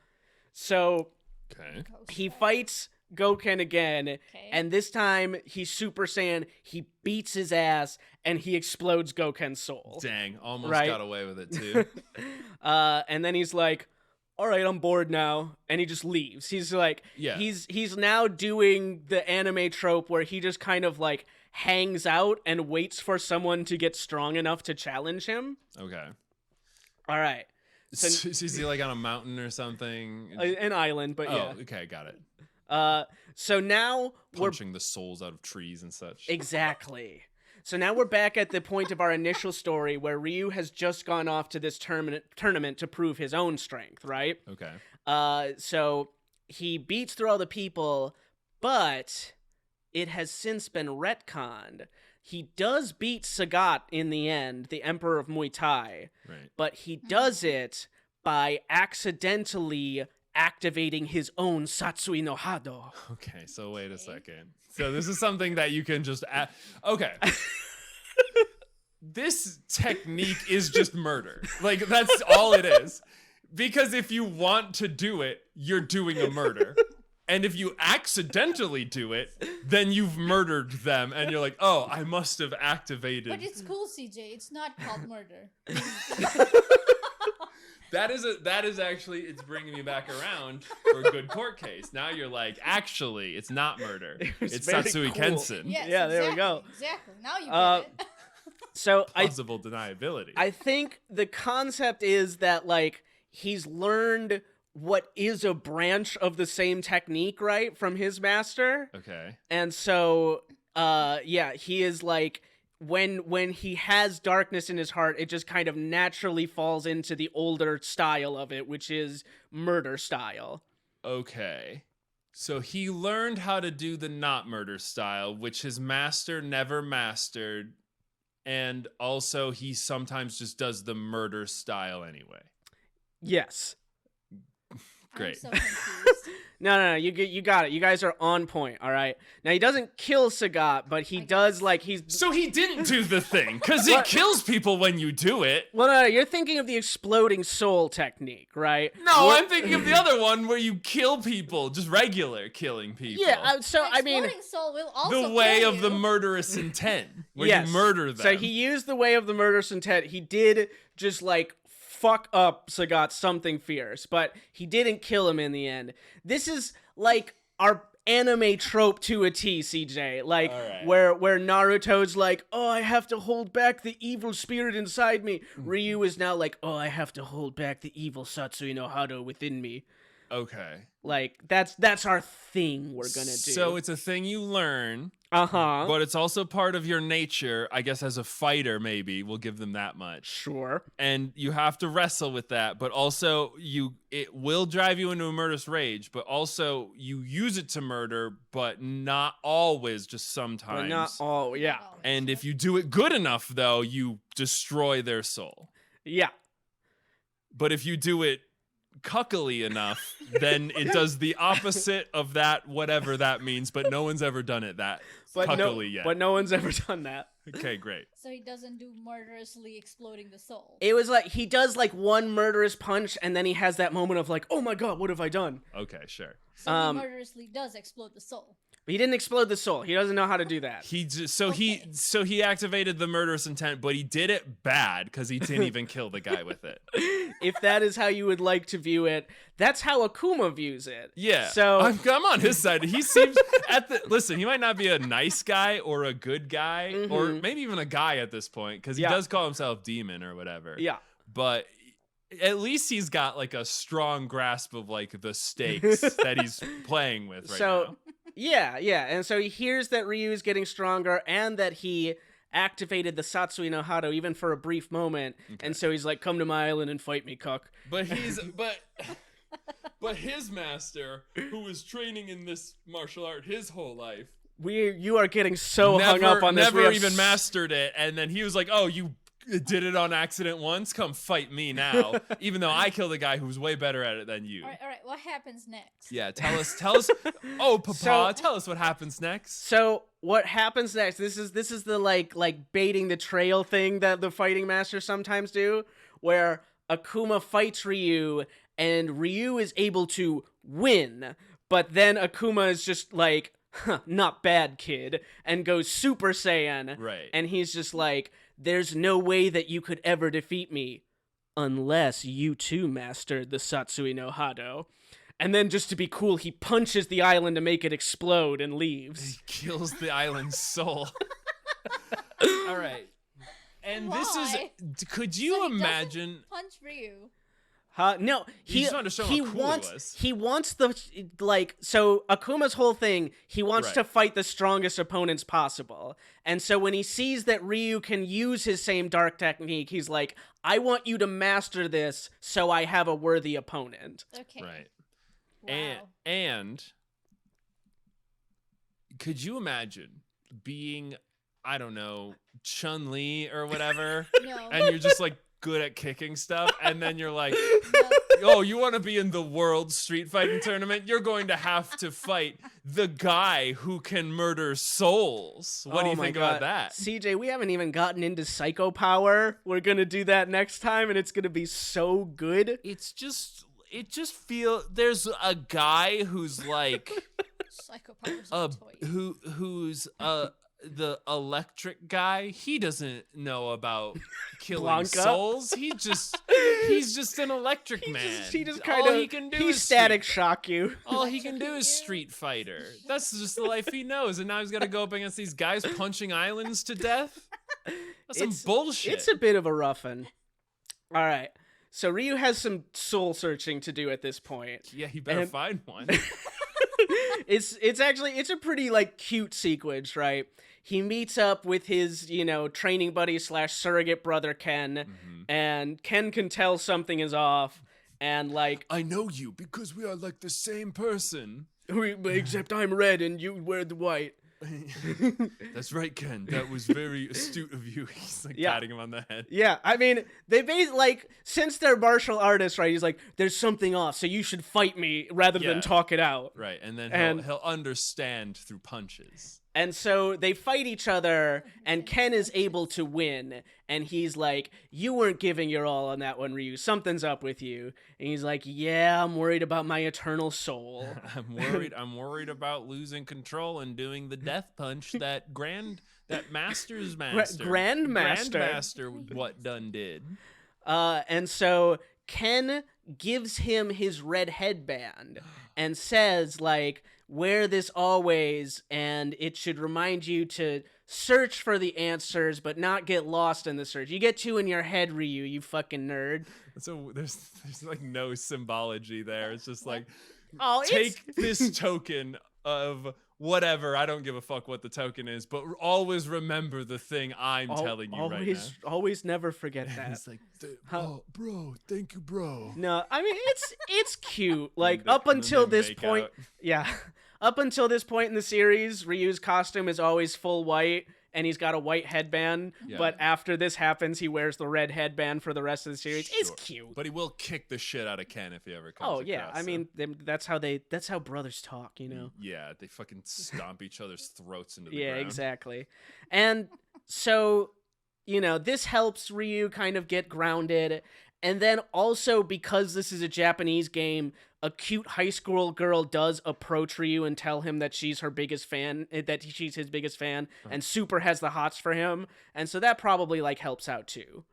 So Okay. he fights Goken again, and this time he's Super Saiyan, he beats his ass, and he explodes Goken's soul. Dang, almost Right. got away with it too. And then he's like, all right, I'm bored now, and he just leaves. He's like, Yeah. he's now doing the anime trope where he just kind of like hangs out and waits for someone to get strong enough to challenge him. Okay. All right, So, is he like on a mountain or something? an island, but Oh, okay, got it. yeah. So now we're Punching the souls out of trees and such. exactly. So now we're back at the point of our initial story where Ryu has just gone off to this tournament to prove his own strength, right? Okay. So he beats through all the people, but it has since been retconned. He does beat Sagat in the end, the Emperor of Muay Thai, Right. but he does it by accidentally activating his own Satsui no Hado. Okay, so wait a second. So this is something that you can just okay. This technique is just murder. Like, that's all it is. Because if you want to do it, you're doing a murder. And if you accidentally do it, then you've murdered them and you're like, "Oh, I must have activated." But it's cool, CJ. It's not called murder. That is actually, it's bringing me back around for a good court case. Now you're like, actually, it's not murder. was It's very Satsui cool. Kensen. Yes, Yeah, there we exactly, go. Exactly. Now you get it. So Plausible deniability. I think the concept is that like he's learned what is a branch of the same technique, right, from his master. Okay. And so yeah, he is like when he has darkness in his heart, it just kind of naturally falls into the older style of it, which is murder style. Okay. So he learned how to do the not murder style, which his master never mastered. And also he sometimes just does the murder style anyway. Yes. Great. I'm so confused. No, you got it. You guys are on point, all right? Now, he doesn't kill Sagat, but he does, like, he's... So he didn't do the thing, because it What? kills people when you do it. Well, no, you're thinking of the exploding soul technique, right? No, What- I'm thinking of the other one where you kill people, just regular killing people. Yeah, so, I mean... Exploding soul will also The way kill of the you. murderous intent, where Yes. you murder them. So he used the way of the murderous intent. He did just, like, fuck up Sagat something fierce, but he didn't kill him in the end. This is, like, our anime trope to a T, CJ. Like, Alright. where Naruto's like, oh, I have to hold back the evil spirit inside me. Ryu is now like, oh, I have to hold back the evil Satsui no Hado within me. Okay. Like that's our thing we're gonna do. So it's a thing you learn. Uh-huh. But it's also part of your nature, I guess, as a fighter, maybe. We'll give them that much. Sure. And you have to wrestle with that. But also, it will drive you into a murderous rage. But also, you use it to murder, but not always, just sometimes. But not all, yeah. And if you do it good enough, though, you destroy their soul. Yeah. But if you do it cuckily enough, then it does the opposite of that, whatever that means. But no one's ever done it that cuckily yet. But no one's ever done that. Okay, great. So he doesn't do murderously exploding the soul. It was like he does like one murderous punch, and then he has that moment of like, oh my god, what have I done? Okay, sure. So he murderously does explode the soul. But he didn't explode the soul. He doesn't know how to do that. He activated the murderous intent, but he did it bad because he didn't even kill the guy with it. If that is how you would like to view it, that's how Akuma views it. Yeah. So I'm on his side. He seems listen, he might not be a nice guy or a good guy or maybe even a guy at this point because he does call himself demon or whatever. Yeah. But at least he's got like a strong grasp of like the stakes that he's playing with right now. Yeah. And so he hears that Ryu is getting stronger and that he activated the Satsui no Hado even for a brief moment. Okay. And so he's like, come to my island and fight me, cuck. But but his master, who was training in this martial art his whole life, you are getting so hung up on this. Never even mastered it. And then he was like, oh, you did it on accident once? Come fight me now. Even though I killed a guy who's way better at it than you. All right. What happens next? Yeah, tell us. Oh, Papa, tell us what happens next. So what happens next? This is the like baiting the trail thing that the fighting masters sometimes do, where Akuma fights Ryu and Ryu is able to win, but then Akuma is just like, not bad, kid, and goes Super Saiyan. Right. And he's just like, there's no way that you could ever defeat me unless you too mastered the Satsui no Hado. And then just to be cool, he punches the island to make it explode and leaves. He kills the island's soul. All right. And why? This is, could you imagine? Punch Ryu. No, he just wanted to show how cool he wants the, like, so Akuma's whole thing, he wants to fight the strongest opponents possible. And so when he sees that Ryu can use his same dark technique, he's like, I want you to master this so I have a worthy opponent. Okay. Right. Wow. And could you imagine being, I don't know, Chun-Li or whatever? No. And you're just like good at kicking stuff, and then you're like, oh, you want to be in the world street fighting tournament? You're going to have to fight the guy who can murder souls. What do you think about that? CJ, we haven't even gotten into Psycho Power. We're going to do that next time, and it's going to be so good. It just feels, there's a guy who's like, Psycho Power's a toy. who's the electric guy. He doesn't know about killing Blanca? souls. He's just an electric man. He just kind of, he's static shock you. All he can do is Street Fighter. That's just the life he knows. And now he's got to go up against these guys punching islands to death. That's some bullshit. It's a bit of a rough one. All right. So Ryu has some soul searching to do at this point. Yeah, he better find one. It's a pretty like cute sequence, right? He meets up with his, training buddy / surrogate brother Ken, and Ken can tell something is off, and like, I know you because we are like the same person. Except I'm red and you wear the white. That's right, Ken. That was very astute of you. He's like patting him on the head. Yeah, I mean, they since they're martial artists, right? He's like, there's something off, so you should fight me rather than talk it out. Right, and then he'll understand through punches. And so they fight each other, and Ken is able to win. And he's like, you weren't giving your all on that one, Ryu. Something's up with you. And he's like, yeah, I'm worried about my eternal soul. I'm worried about losing control and doing the death punch that Master's master. Grandmaster what done did. And so Ken gives him his red headband and says, like, wear this always, and it should remind you to search for the answers, but not get lost in the search. You get too in your head, Ryu, you fucking nerd. So there's like no symbology there. It's just like, Oh, take this token of whatever. I don't give a fuck what the token is, but always remember the thing I'm telling you right now. Always never forget that. It's like, oh, bro, thank you, bro. No, I mean it's cute. Like up until this point, yeah. Up until this point in the series, Ryu's costume is always full white, and he's got a white headband. Yeah. But after this happens, he wears the red headband for the rest of the series. Sure. It's cute. But he will kick the shit out of Ken if he ever comes. Oh yeah, I mean that's how brothers talk, you know. Yeah, they fucking stomp each other's throats into the ground. Yeah, exactly. And so, you know, this helps Ryu kind of get grounded. And then also, because this is a Japanese game, a cute high school girl does approach Ryu and tell him that she's her biggest fan, that she's his biggest fan, and super has the hots for him. And so that probably, like, helps out, too.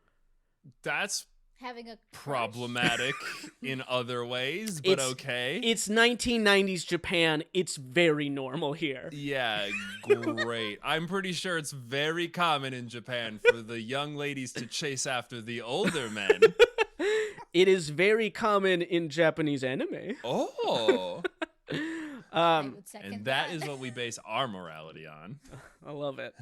That's having a problematic in other ways, but okay. It's 1990s Japan. It's very normal here. Yeah, great. I'm pretty sure it's very common in Japan for the young ladies to chase after the older men. It is very common in Japanese anime. Oh. And that is what we base our morality on. I love it.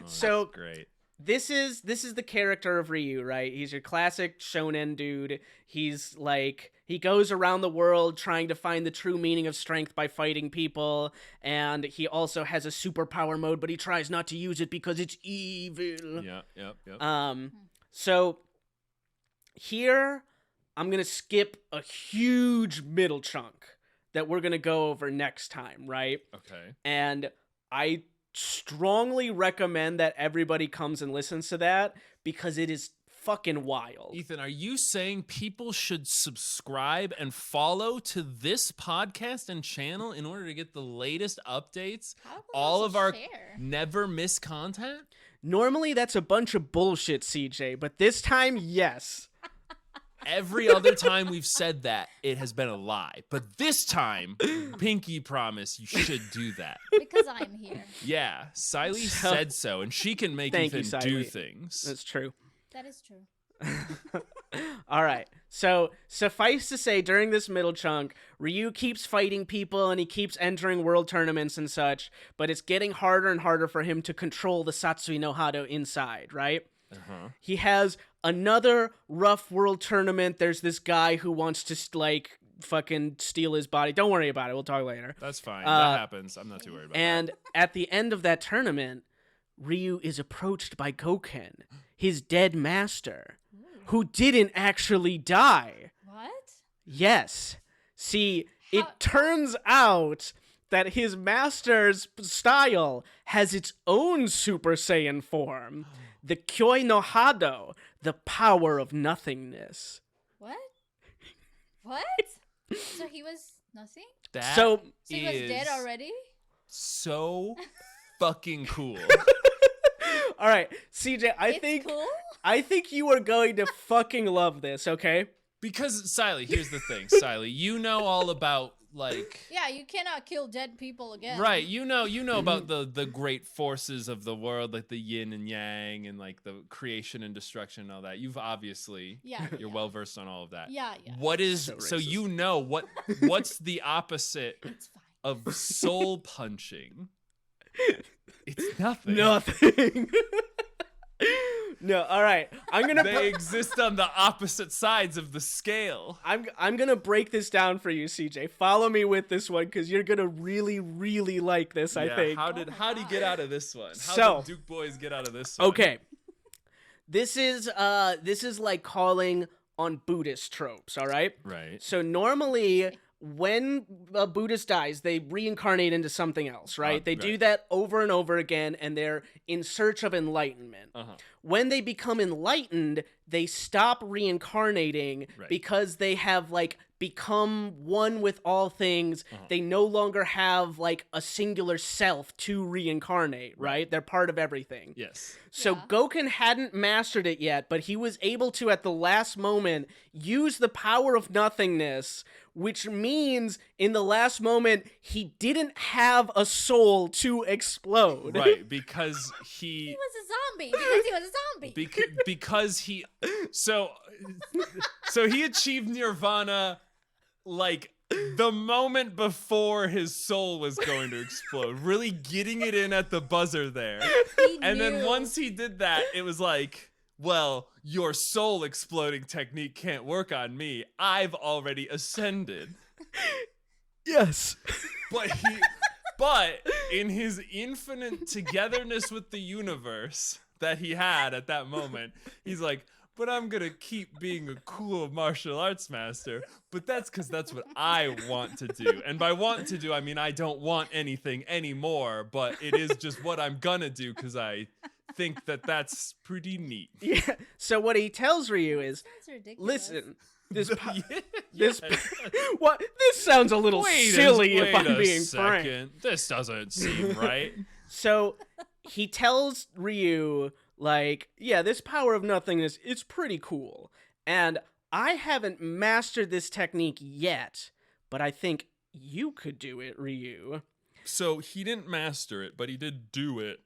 So great. This is the character of Ryu, right? He's your classic shonen dude. He's like, he goes around the world trying to find the true meaning of strength by fighting people, and he also has a superpower mode, but he tries not to use it because it's evil. Yep. So here I'm going to skip a huge middle chunk that we're going to go over next time, right? Okay. And I strongly recommend that everybody comes and listens to that because it is fucking wild. Ethan, are you saying people should subscribe and follow to this podcast and channel in order to get the latest updates? All of our never miss content? Normally that's a bunch of bullshit, CJ, but this time, yes. Every other time we've said that, it has been a lie. But this time, pinky promise, you should do that. Because I'm here. Yeah, Siley said so, and she can make Ethan do things. That's true. That is true. All right. So suffice to say, during this middle chunk, Ryu keeps fighting people and he keeps entering world tournaments and such, but it's getting harder and harder for him to control the Satsui no Hado inside, right? Uh-huh. He has another rough world tournament. There's this guy who wants to, like, fucking steal his body. Don't worry about it. We'll talk later. That's fine. That happens. I'm not too worried about and at the end of that tournament, Ryu is approached by Goken, his dead master, who didn't actually die. What? Yes. See, it turns out that his master's style has its own Super Saiyan form. The Kyoi no Hado, the power of nothingness. What? So he was nothing? So he was dead already? So fucking cool. All right, CJ, I think you are going to fucking love this, okay? Because, Siley, here's the thing, Siley, you know all about, like... Yeah, you cannot kill dead people again. Right, you know about the great forces of the world, like the yin and yang, and like the creation and destruction and all that. You've obviously... You're well-versed on all of that. Yeah. What is... So you know, what's the opposite of soul punching? It's nothing. Nothing. No, all right. They exist on the opposite sides of the scale. I'm gonna break this down for you, CJ. Follow me with this one because you're gonna really, really like this. I think. How did he get out of this one? How did Duke Boys get out of this one? Okay. This is like calling on Buddhist tropes. All right. Right. So normally, when a Buddhist dies, they reincarnate into something else, right? They do that over and over again, and they're in search of enlightenment. When they become enlightened, they stop reincarnating because they have, like, become one with all things. They no longer have, like, a singular self to reincarnate, right? They're part of everything. Yes. So Goken hadn't mastered it yet, but he was able to, at the last moment, use the power of nothingness, which means in the last moment he didn't have a soul to explode. Right, because He was a zombie because he was a zombie. because he so he achieved nirvana like the moment before his soul was going to explode, really getting it in at the buzzer there. And then once he did that, it was like, well, your soul exploding technique can't work on me. I've already ascended. Yes. But in his infinite togetherness with the universe that he had at that moment, he's like, but I'm gonna keep being a cool martial arts master. But that's because that's what I want to do. And by want to do, I mean I don't want anything anymore, but it is just what I'm gonna do because I think that that's pretty neat. Yeah. So what he tells Ryu is, That's ridiculous. listen, this Yes. what this sounds a little silly if I'm being second. frank. This doesn't seem right. So he tells Ryu, like, yeah, this power of nothingness, it's pretty cool. And I haven't mastered this technique yet, but I think you could do it, Ryu. So he didn't master it, but he did do it.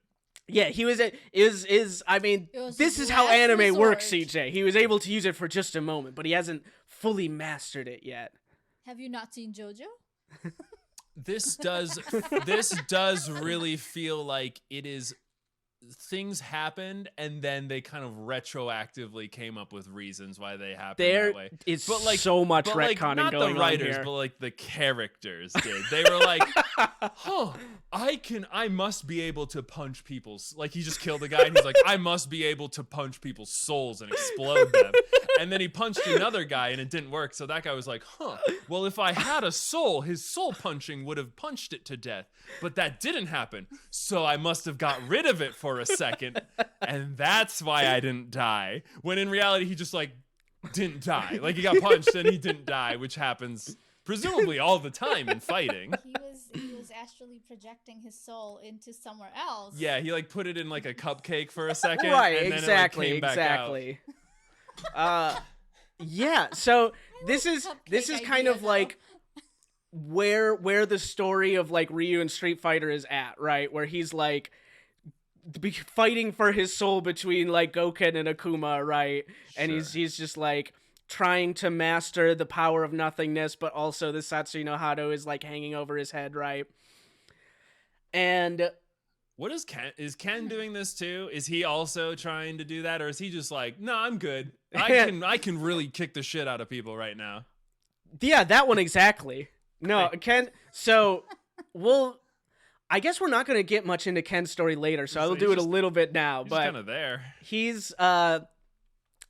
Yeah, he was I mean, It was this his is how last anime works, resort. CJ. He was able to use it for just a moment, but he hasn't fully mastered it yet. Have you not seen JoJo? This does really feel like it is things happened and then they kind of retroactively came up with reasons why they happened There that way. is But like so much but like, retconning not going the writers, on here. but like the characters did. They were like, "Huh, I must be able to punch people's." Like he just killed a guy and he's like, "I must be able to punch people's souls and explode them." And then he punched another guy and it didn't work. So that guy was like, "Huh, well if I had a soul, his soul punching would have punched it to death. But that didn't happen. So I must have got rid of it for a second, and that's why I didn't die." When in reality he just like didn't die. Like he got punched and he didn't die, which happens presumably all the time in fighting. He was astrally projecting his soul into somewhere else. Yeah, he like put it in like a cupcake for a second. Right, and then exactly, it, like, came back exactly. Yeah, so this is cupcake kind idea, of like where the story of like Ryu and Street Fighter is at, right? Where he's like fighting for his soul between like Goken and Akuma, right? And he's just like trying to master the power of nothingness, but also the Satsui no Hado is like hanging over his head, right? And What is Ken doing this too? Is he also trying to do that, or is he just like, no, I'm good. I can really kick the shit out of people right now. yeah, that one exactly. No, Ken. So I guess we're not going to get much into Ken's story later, so I'll do it a little bit now. He's But kind of there. he's,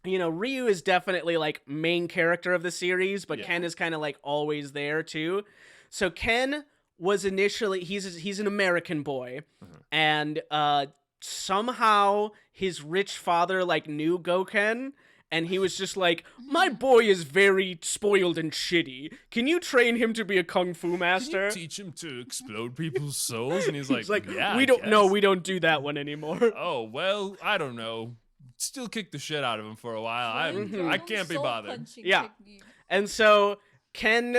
Ryu is definitely like main character of the series, but Yeah. Ken is kind of like always there too. So Ken was initially he's an American boy, and somehow his rich father like knew Goken. And he was just like, my boy is very spoiled and shitty. Can you train him to be a kung fu master? Teach him to explode people's souls, and he's like, yeah, we I don't. No, guess." we don't do that one anymore. Oh well, I don't know. Still kick the shit out of him for a while. I can't be bothered. Yeah. And so Ken,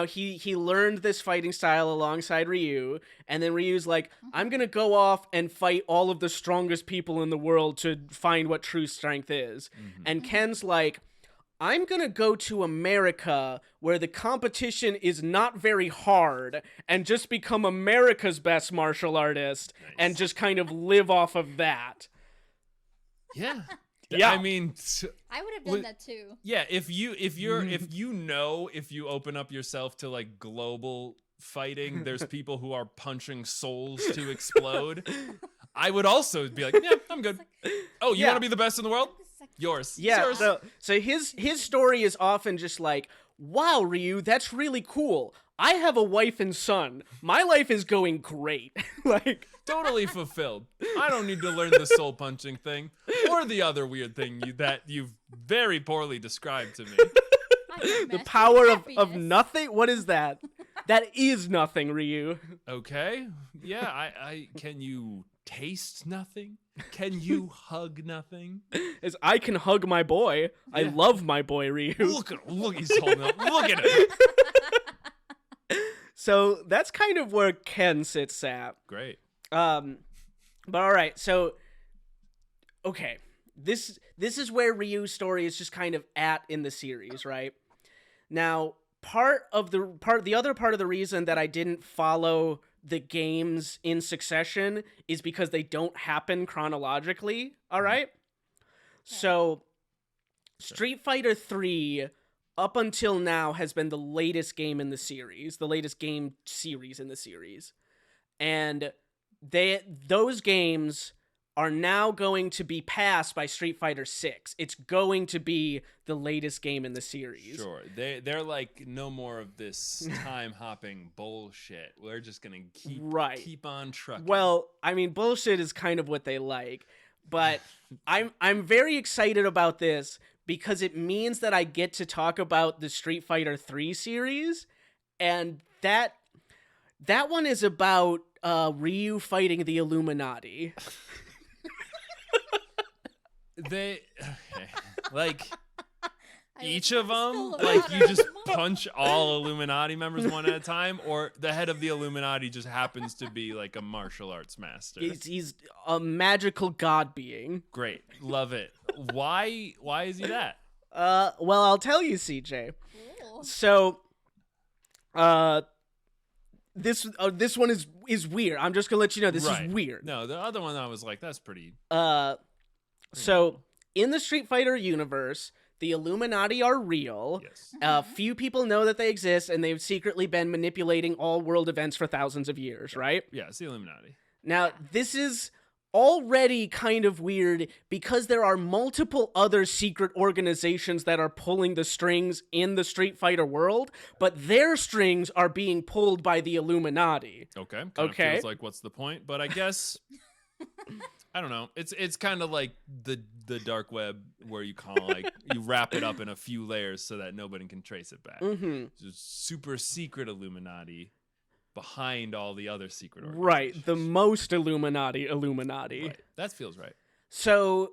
he learned this fighting style alongside Ryu, and then Ryu's like, I'm gonna go off and fight all of the strongest people in the world to find what true strength is. And Ken's like, I'm gonna go to America where the competition is not very hard and just become America's best martial artist and just kind of live off of that. Yeah. Yeah. I mean, I would have done that too. yeah, if you open up yourself to like global fighting, there's people who are punching souls to explode. I would also be like, yeah, I'm good. Oh, you Yeah. want to be the best in the world? Yours. It's Yeah, yours. so his story is often just like, wow, Ryu, that's really cool. I have a wife and son. My life is going great. Like, Totally fulfilled. I don't need to learn the soul punching thing or the other weird thing that you've very poorly described to me. the power of nothing? What is that? That is nothing, Ryu. Okay. Yeah, I can you taste nothing? Can you hug nothing? Is I can hug my boy. Yeah. I love my boy Ryu. Look at him. Look, he's holding up. Look at him. So that's kind of where Ken sits at. Great. But all right. So, okay. This is where Ryu's story is just kind of at in the series, right? Now, the other part of the reason that I didn't follow the games in succession is because they don't happen chronologically, all right? So, Street Fighter 3 up until now has been the latest game in the series, the latest game series in the series. And those games are now going to be passed by Street Fighter 6. It's going to be the latest game in the series. Sure. They're like, no more of this time hopping bullshit. We're just going to keep on trucking. Well, I mean, bullshit is kind of what they like, but I'm very excited about this because it means that I get to talk about the Street Fighter 3 series, and that one is about Ryu fighting the Illuminati. Like each of them, like you just punch all Illuminati members one at a time, or the head of the Illuminati just happens to be like a martial arts master. He's a magical god being. Great, love it. Why is he that? Well, I'll tell you, CJ. Cool. So, this one is weird. I'm just gonna let you know this is weird. No, the other one I was like, that's pretty. So in the Street Fighter universe, the Illuminati are real. Yes. Few people know that they exist, and they've secretly been manipulating all world events for thousands of years, right? Yeah, it's the Illuminati. Now, this is already kind of weird because there are multiple other secret organizations that are pulling the strings in the Street Fighter world, but their strings are being pulled by the Illuminati. Okay. Kind of feels like, what's the point? But I guess I don't know. It's kind of like the dark web where you kind of like you wrap it up in a few layers so that nobody can trace it back. Mm-hmm. Just super secret Illuminati behind all the other secret organizations. Right, the most Illuminati. Right. That feels right. So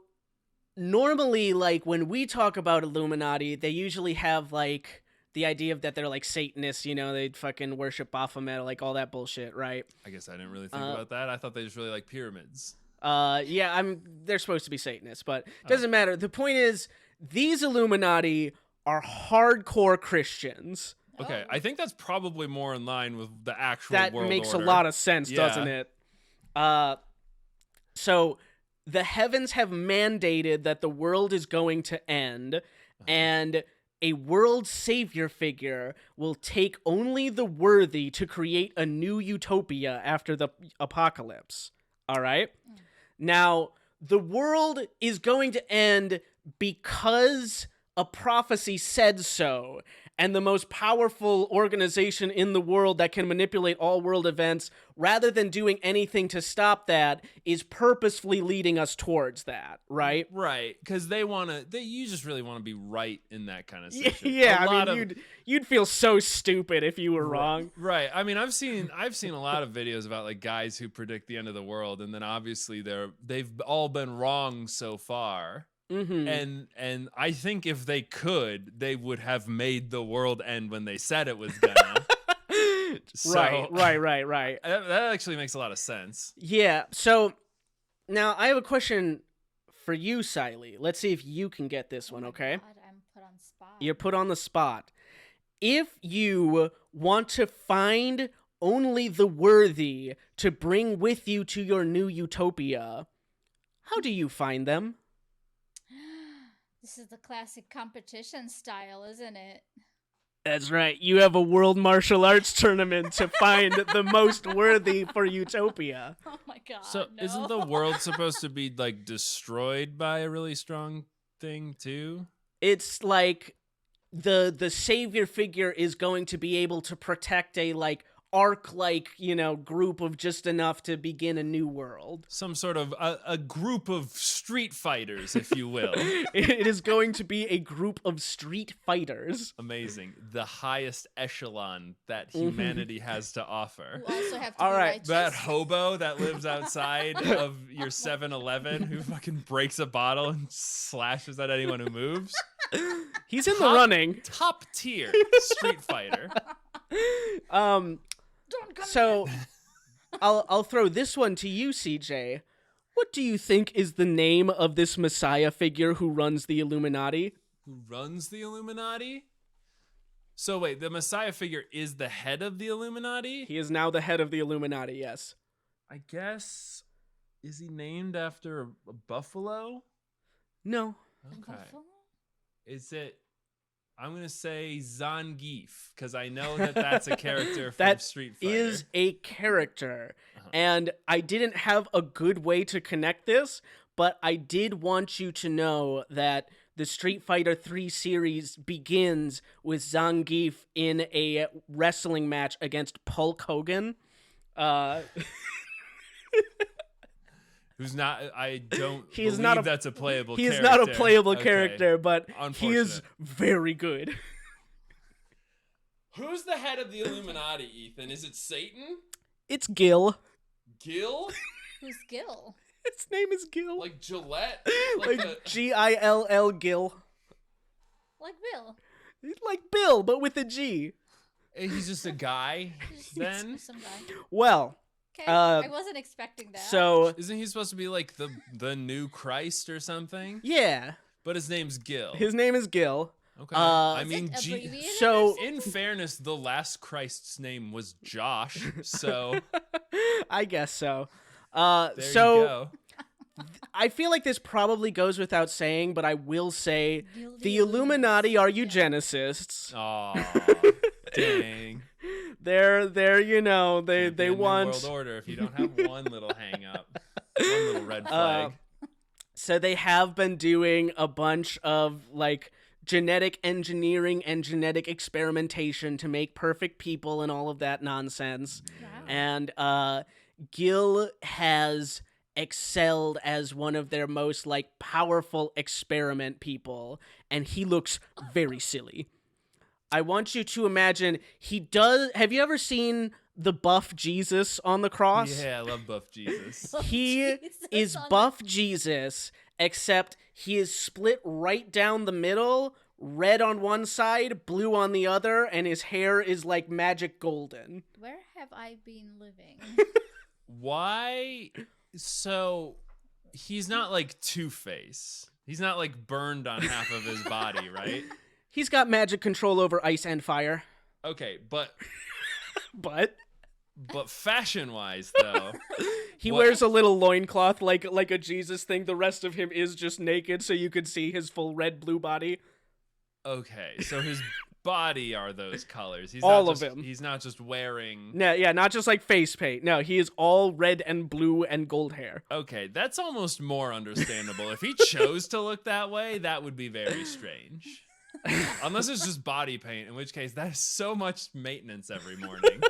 normally, like when we talk about Illuminati, they usually have like the idea of that they're like Satanists, you know, they'd fucking worship Baphomet, like all that bullshit, right? I guess I didn't really think about that. I thought they just really like pyramids. Yeah, they're supposed to be Satanists, but doesn't matter. The point is, these Illuminati are hardcore Christians. Okay, I think that's probably more in line with the actual that world makes order. a lot of sense, doesn't it? So the heavens have mandated that the world is going to end, and a world savior figure will take only the worthy to create a new utopia after the apocalypse. All right? Now, the world is going to end because a prophecy said so, and the most powerful organization in the world that can manipulate all world events, rather than doing anything to stop that, is purposefully leading us towards that, right? Right, because you just really want to be right in that kind of situation. Yeah, you'd feel so stupid if you were wrong. Right. I mean, I've seen a lot of videos about like guys who predict the end of the world, and then obviously they've all been wrong so far. Mm-hmm. And I think if they could, they would have made the world end when they said it was gonna. Right. That actually makes a lot of sense. Yeah. So now I have a question for you, Siley. Let's see if you can get this one. Okay. God, I'm put on spot. You're put on the spot. If you want to find only the worthy to bring with you to your new utopia, how do you find them? This is the classic competition style, isn't it? That's right. You have a world martial arts tournament to find the most worthy for Utopia. Oh my god. So no. isn't the world supposed to be like destroyed by a really strong thing too? It's like the savior figure is going to be able to protect a like arc-like, group of just enough to begin a new world. Some sort of a group of street fighters, if you will. It is going to be a group of street fighters. Amazing. The highest echelon that humanity has to offer. Who also have to All be right, righteous. That hobo that lives outside of your 7-Eleven who fucking breaks a bottle and slashes at anyone who moves. He's in the running. Top tier street fighter. Don't come So I'll throw this one to you, CJ. What do you think is the name of this Messiah figure who runs the Illuminati? Who runs the Illuminati? So wait, the Messiah figure is the head of the Illuminati? He is now the head of the Illuminati, yes. I guess, is he named after a buffalo? No. Okay. Is it, I'm going to say Zangief, because I know that that's a character from That Street Fighter. is a character. Uh-huh. And I didn't have a good way to connect this, but I did want you to know that the Street Fighter 3 series begins with Zangief in a wrestling match against Hulk Hogan. Who's not, I don't He is believe not a- that's a playable He character. is not a playable Okay. character, but he is Unfortunate. very good. Who's the head of the Illuminati, Ethan? Is it Satan? It's Gil. Gil? Who's Gil? His name is Gil. Like Gillette? Like Gill Gil. Like Bill. Like Bill, but with a G. He's just a guy, then? Some guy. Well, Okay, I wasn't expecting that. so Isn't he supposed to be like the new Christ or something? yeah, But his name's Gil. his name is Gil. Okay. I I Is mean, it abbreviated so- or in fairness, the last Christ's name was Josh, so I guess so. there So you go. I feel like this probably goes without saying, but I will say Gil the Illuminati are eugenicists. Aw, dang. They're they Can't be they a new want world order if you don't have one little hang up, one little red flag. So they have been doing a bunch of like genetic engineering and genetic experimentation to make perfect people and all of that nonsense. Wow. And Gil has excelled as one of their most like powerful experiment people, and he looks very silly. I want you to imagine he does. Have you ever seen the buff Jesus on the cross? Yeah, I love Buff Jesus. He Jesus is on buff Jesus, except he is split right down the middle, red on one side, blue on the other, and his hair is like magic golden. Where have I been living? Why? So he's not like Two-Face. He's not like burned on half of his body, right? He's got magic control over ice and fire. Okay, but But fashion-wise though, he What? wears a little loincloth like a Jesus thing. The rest of him is just naked, so you could see his full red blue body. okay, so his body are those colors. He's All not of just, him. He's not just wearing. No, yeah, not just like face paint. No, he is all red and blue and gold hair. Okay, that's almost more understandable. If he chose to look that way, that would be very strange. Unless it's just body paint, in which case that is so much maintenance every morning.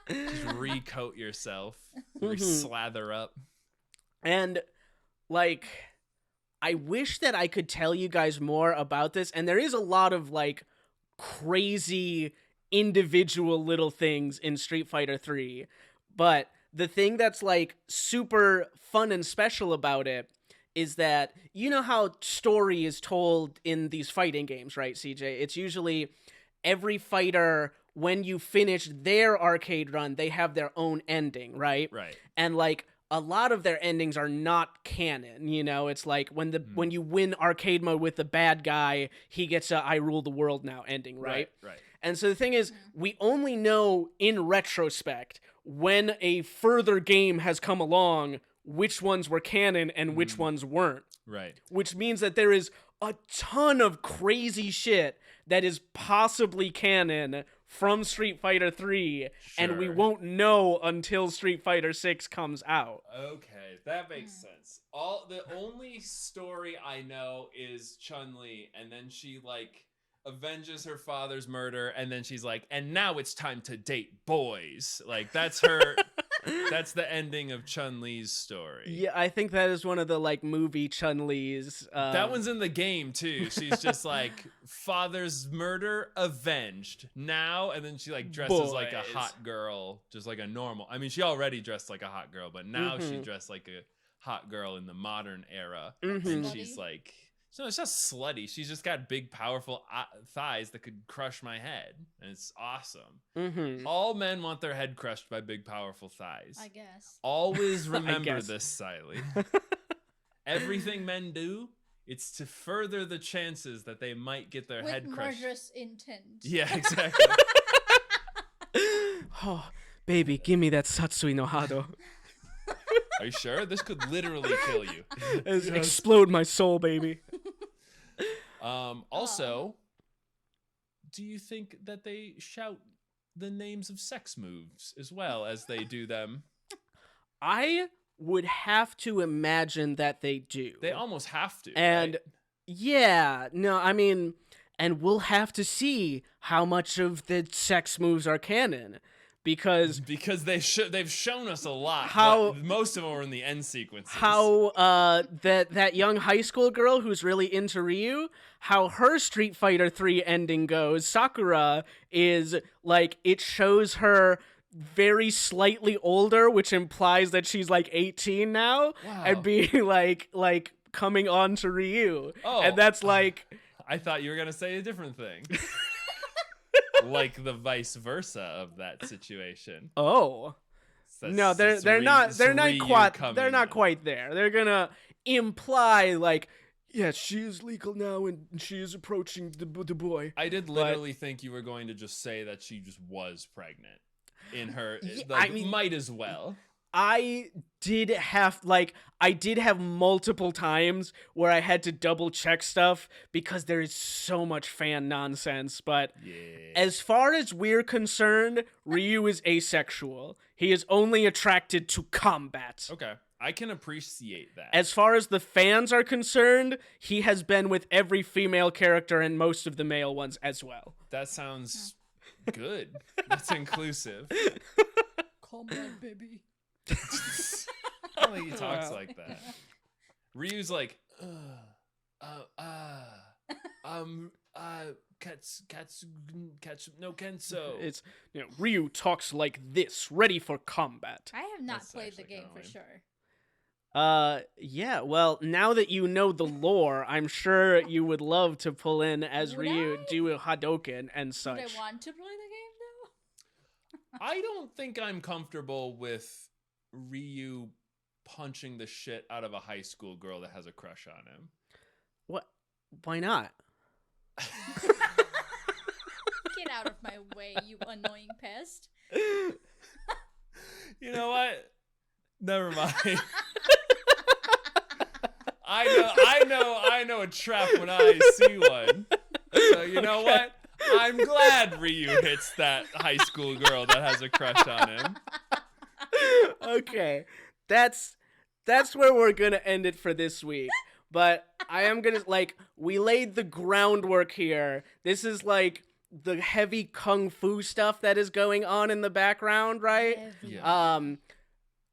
Just recoat yourself, slather up. And like I wish that I could tell you guys more about this, and there is a lot of like crazy individual little things in Street Fighter 3, but the thing that's like super fun and special about it is that you know how story is told in these fighting games, right, CJ? It's usually every fighter, when you finish their arcade run, they have their own ending, right? Right. And like a lot of their endings are not canon, you know? It's like when you win arcade mode with the bad guy, he gets a I rule the world now ending, right? Right. And so the thing is, we only know in retrospect when a further game has come along which ones were canon and which ones weren't. Right. Which means that there is a ton of crazy shit that is possibly canon from Street Fighter 3, and we Sure. won't know until Street Fighter 6 comes out. Okay, that makes sense. The only story I know is Chun-Li, and then she like avenges her father's murder, and then she's like, and now it's time to date boys. Like, that's her. That's the ending of Chun-Li's story. Yeah, I think that is one of the like movie Chun-Li's. That one's in the game too. She's just like, father's murder avenged now, and then she like dresses like a hot girl, just like a normal. I mean, she already dressed like a hot girl, but now she dressed like a hot girl in the modern era, and she's like. So it's just slutty. She's just got big, powerful thighs that could crush my head. And it's awesome. All men want their head crushed by big, powerful thighs. I guess. Always remember this, Siley. Everything men do, it's to further the chances that they might get their head crushed. With murderous intent. Yeah, exactly. Oh, baby, give me that Satsui no Hado. Are you sure? This could literally kill you. Explode my soul, baby. Also, do you think that they shout the names of sex moves as well as they do them? I would have to imagine that they do. They almost have to. And right? yeah, no, I mean, and we'll have to see how much of the sex moves are canon. Because they've shown us a lot. How but most of them are in the end sequences. How that young high school girl who's really into Ryu, how her Street Fighter 3 ending goes, Sakura is like, it shows her very slightly older, which implies that she's like 18 now, and being like coming on to Ryu. Oh, and that's like, I thought you were gonna say a different thing. Like the vice versa of that situation. Oh. No, they're not quite there. They're gonna imply like, yeah, she is legal now and she is approaching the boy. I did literally think you were going to just say that she just was pregnant in her. Yeah, like, I mean, might as well. I did have multiple times where I had to double check stuff because there is so much fan nonsense. But as far as we're concerned, Ryu is asexual. He is only attracted to combat. Okay, I can appreciate that. As far as the fans are concerned, he has been with every female character and most of the male ones as well. That sounds good. That's inclusive. Combat, baby. I don't think he talks like that. Ryu's like, no Kenso. It's, Ryu talks like this, ready for combat. I have not That's played the actually game kinda for lame. sure. Yeah, well, now that you know the lore, I'm sure you would love to pull in as Would Ryu, I? do a Hadouken and such. Would I want to play the game though? I don't think I'm comfortable with Ryu punching the shit out of a high school girl that has a crush on him. What? Why not? Get out of my way, you annoying pest. You know what? Never mind. I know a trap when I see one. So you know what? I'm glad Ryu hits that high school girl that has a crush on him. Okay. That's where we're gonna end it for this week. But I am gonna, we laid the groundwork here. This is the heavy kung fu stuff that is going on in the background, right? Yeah.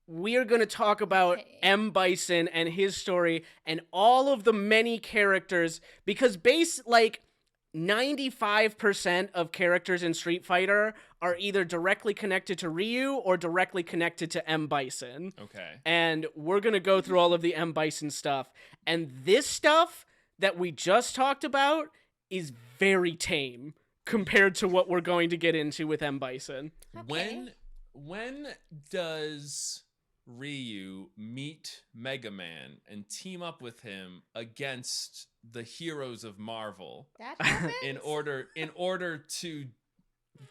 We are going to talk about M. Bison and his story and all of the many characters, because 95% of characters in Street Fighter are either directly connected to Ryu or directly connected to M. Bison. Okay. And we're going to go through all of the M. Bison stuff. And this stuff that we just talked about is very tame compared to what we're going to get into with M. Bison. Okay. When does Ryu meet Mega Man and team up with him against the heroes of Marvel That happens? in order to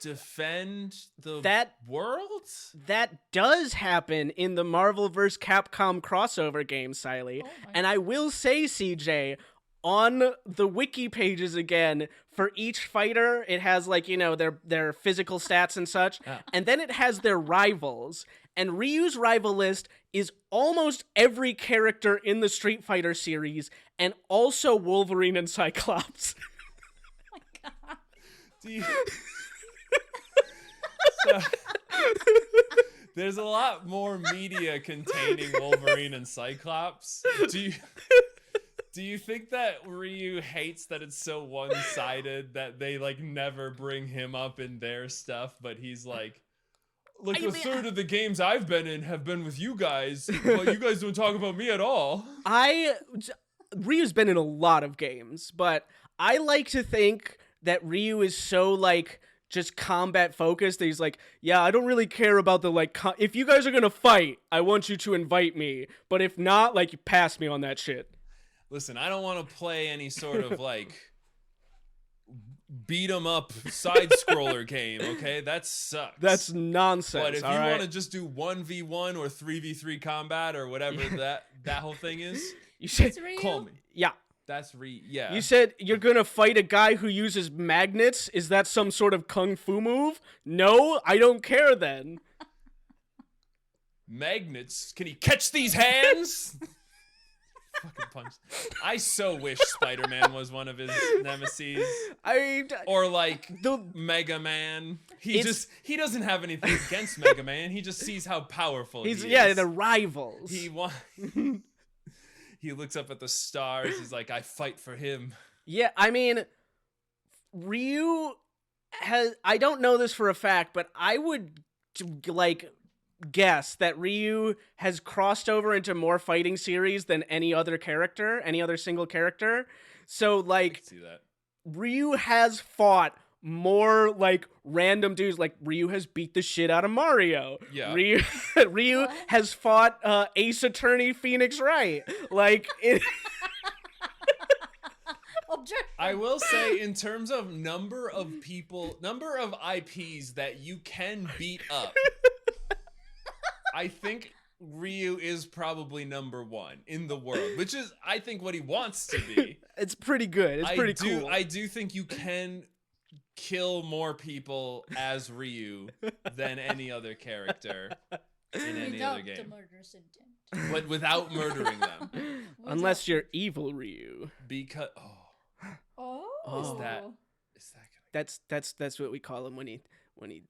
defend the world? That does happen in the Marvel vs. Capcom crossover game, Siley. Oh my And I will say, CJ, on the wiki pages again, for each fighter, it has their physical stats and such, and then it has their rivals. And Ryu's rival list is almost every character in the Street Fighter series, and also Wolverine and Cyclops. God. Do you... So, there's a lot more media containing Wolverine and Cyclops. Do you think that Ryu hates that it's so one-sided that they like never bring him up in their stuff, but he's like a third of the games I've been in have been with you guys, but you guys don't talk about me at all. Ryu's been in a lot of games, but I like to think that Ryu is so like just combat focused that he's like, yeah, I don't really care about the like if you guys are gonna fight, I want you to invite me, but if not, like, you pass me on that shit. Listen, I don't want to play any sort of like beat 'em up side scroller game, okay? That sucks. That's nonsense. But if you want to just do 1v1 or 3v3 combat or whatever that whole thing is, you said call me. Yeah. That's yeah. You said you're gonna fight a guy who uses magnets? Is that some sort of kung fu move? No, I don't care then. Magnets? Can he catch these hands? Fucking punch. I so wish Spider-Man was one of his nemesis. Or like Mega Man. He doesn't have anything against Mega Man. He just sees how powerful he is. Yeah, the rivals. He looks up at the stars. He's like, I fight for him. Yeah, I mean, Ryu has... I don't know this for a fact, but I would, like, guess that Ryu has crossed over into more fighting series than any other single character. So, like, I can see that. Ryu has fought more like random dudes. Like, Ryu has beat the shit out of Mario. Yeah. Ryu has fought Ace Attorney Phoenix Wright. Like, I will say, in terms of number of IPs that you can beat up, I think Ryu is probably number one in the world, which is, I think, what he wants to be. It's pretty good. It's pretty cool. I do think you can kill more people as Ryu than any other character in any other game. Without the murderous intent. But without murdering them. Unless you're evil Ryu. Because is that that's what we call him when he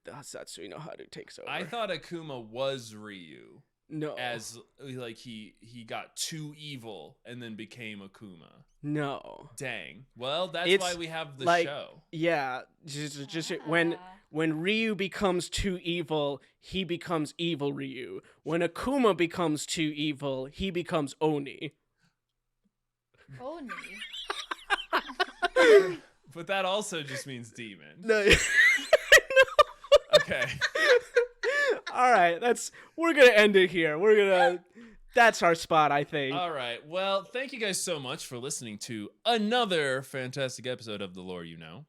the Satsui no Haru takes over. I thought Akuma was Ryu. No. As like he got too evil and then became Akuma. No. Dang. Well, that's why we have the show. Yeah, just when Ryu becomes too evil, he becomes evil Ryu. When Akuma becomes too evil, he becomes Oni. Oni. But that also just means demon. No. Okay. All right, we're gonna end it here. That's our spot, I think. All right. Well, thank you guys so much for listening to another fantastic episode of The Lore You Know.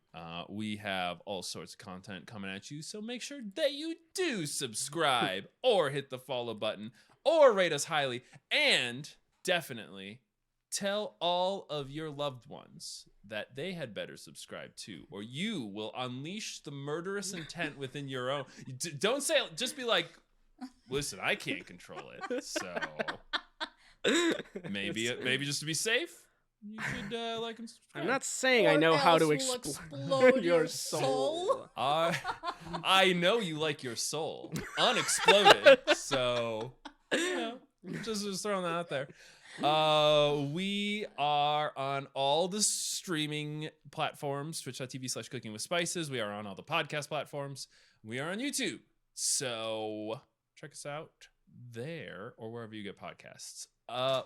We have all sorts of content coming at you, so make sure that you do subscribe or hit the follow button or rate us highly, and definitely tell all of your loved ones that they had better subscribe too, or you will unleash the murderous intent within your own. Don't say it, just be like, listen, I can't control it, so maybe just to be safe, you should like and subscribe. I'm not saying I know how to explode your soul. I know you like your soul unexploded, so just throwing that out there. We are on all the streaming platforms, twitch.tv/cooking with spices. We are on all the podcast platforms. We are on YouTube. So check us out there or wherever you get podcasts.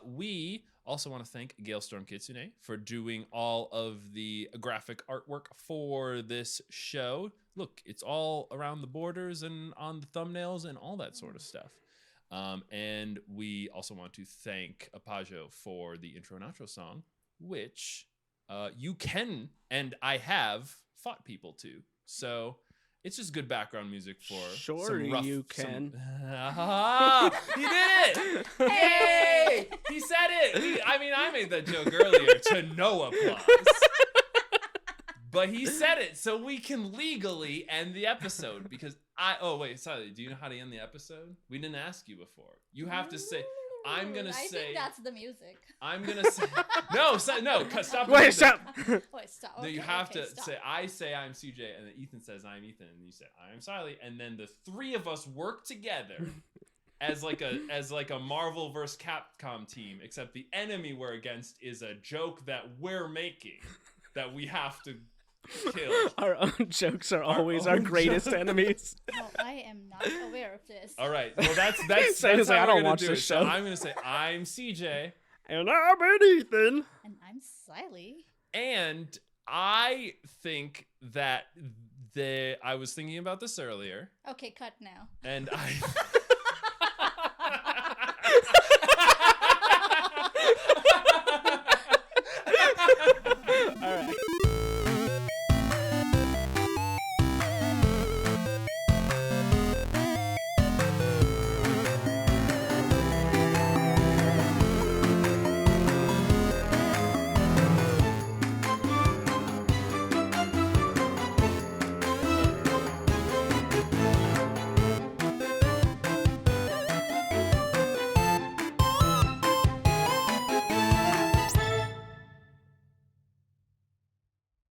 We also want to thank Galestorm Kitsune for doing all of the graphic artwork for this show. Look, it's all around the borders and on the thumbnails and all that sort of stuff. And we also want to thank Apajo for the intro and outro song, which you can and I have fought people to. So it's just good background music for some rough... you can. He did it! Hey! He said it! I made that joke earlier to no applause. But he said it, so we can legally end the episode because Sally, do you know how to end the episode? We didn't ask you before. You have to say, I'm gonna I say. think that's the music. I'm gonna say. No, stop. Wait, stop. Wait, stop. No, you Okay, have okay, to stop. say. I say I'm CJ, and then Ethan says I'm Ethan, and you say I'm Siley, and then the three of us work together as like a Marvel vs. Capcom team. Except the enemy we're against is a joke that we're making that we have to kill. Our own jokes are always our own greatest jokes. enemies. No, I am not aware of this. All right. Well, that's Say this, how I we're don't gonna watch do this it. So show. I'm gonna say I'm CJ. And I'm Ethan. And I'm Siley. And I think that I was thinking about this earlier, Okay, cut now. and I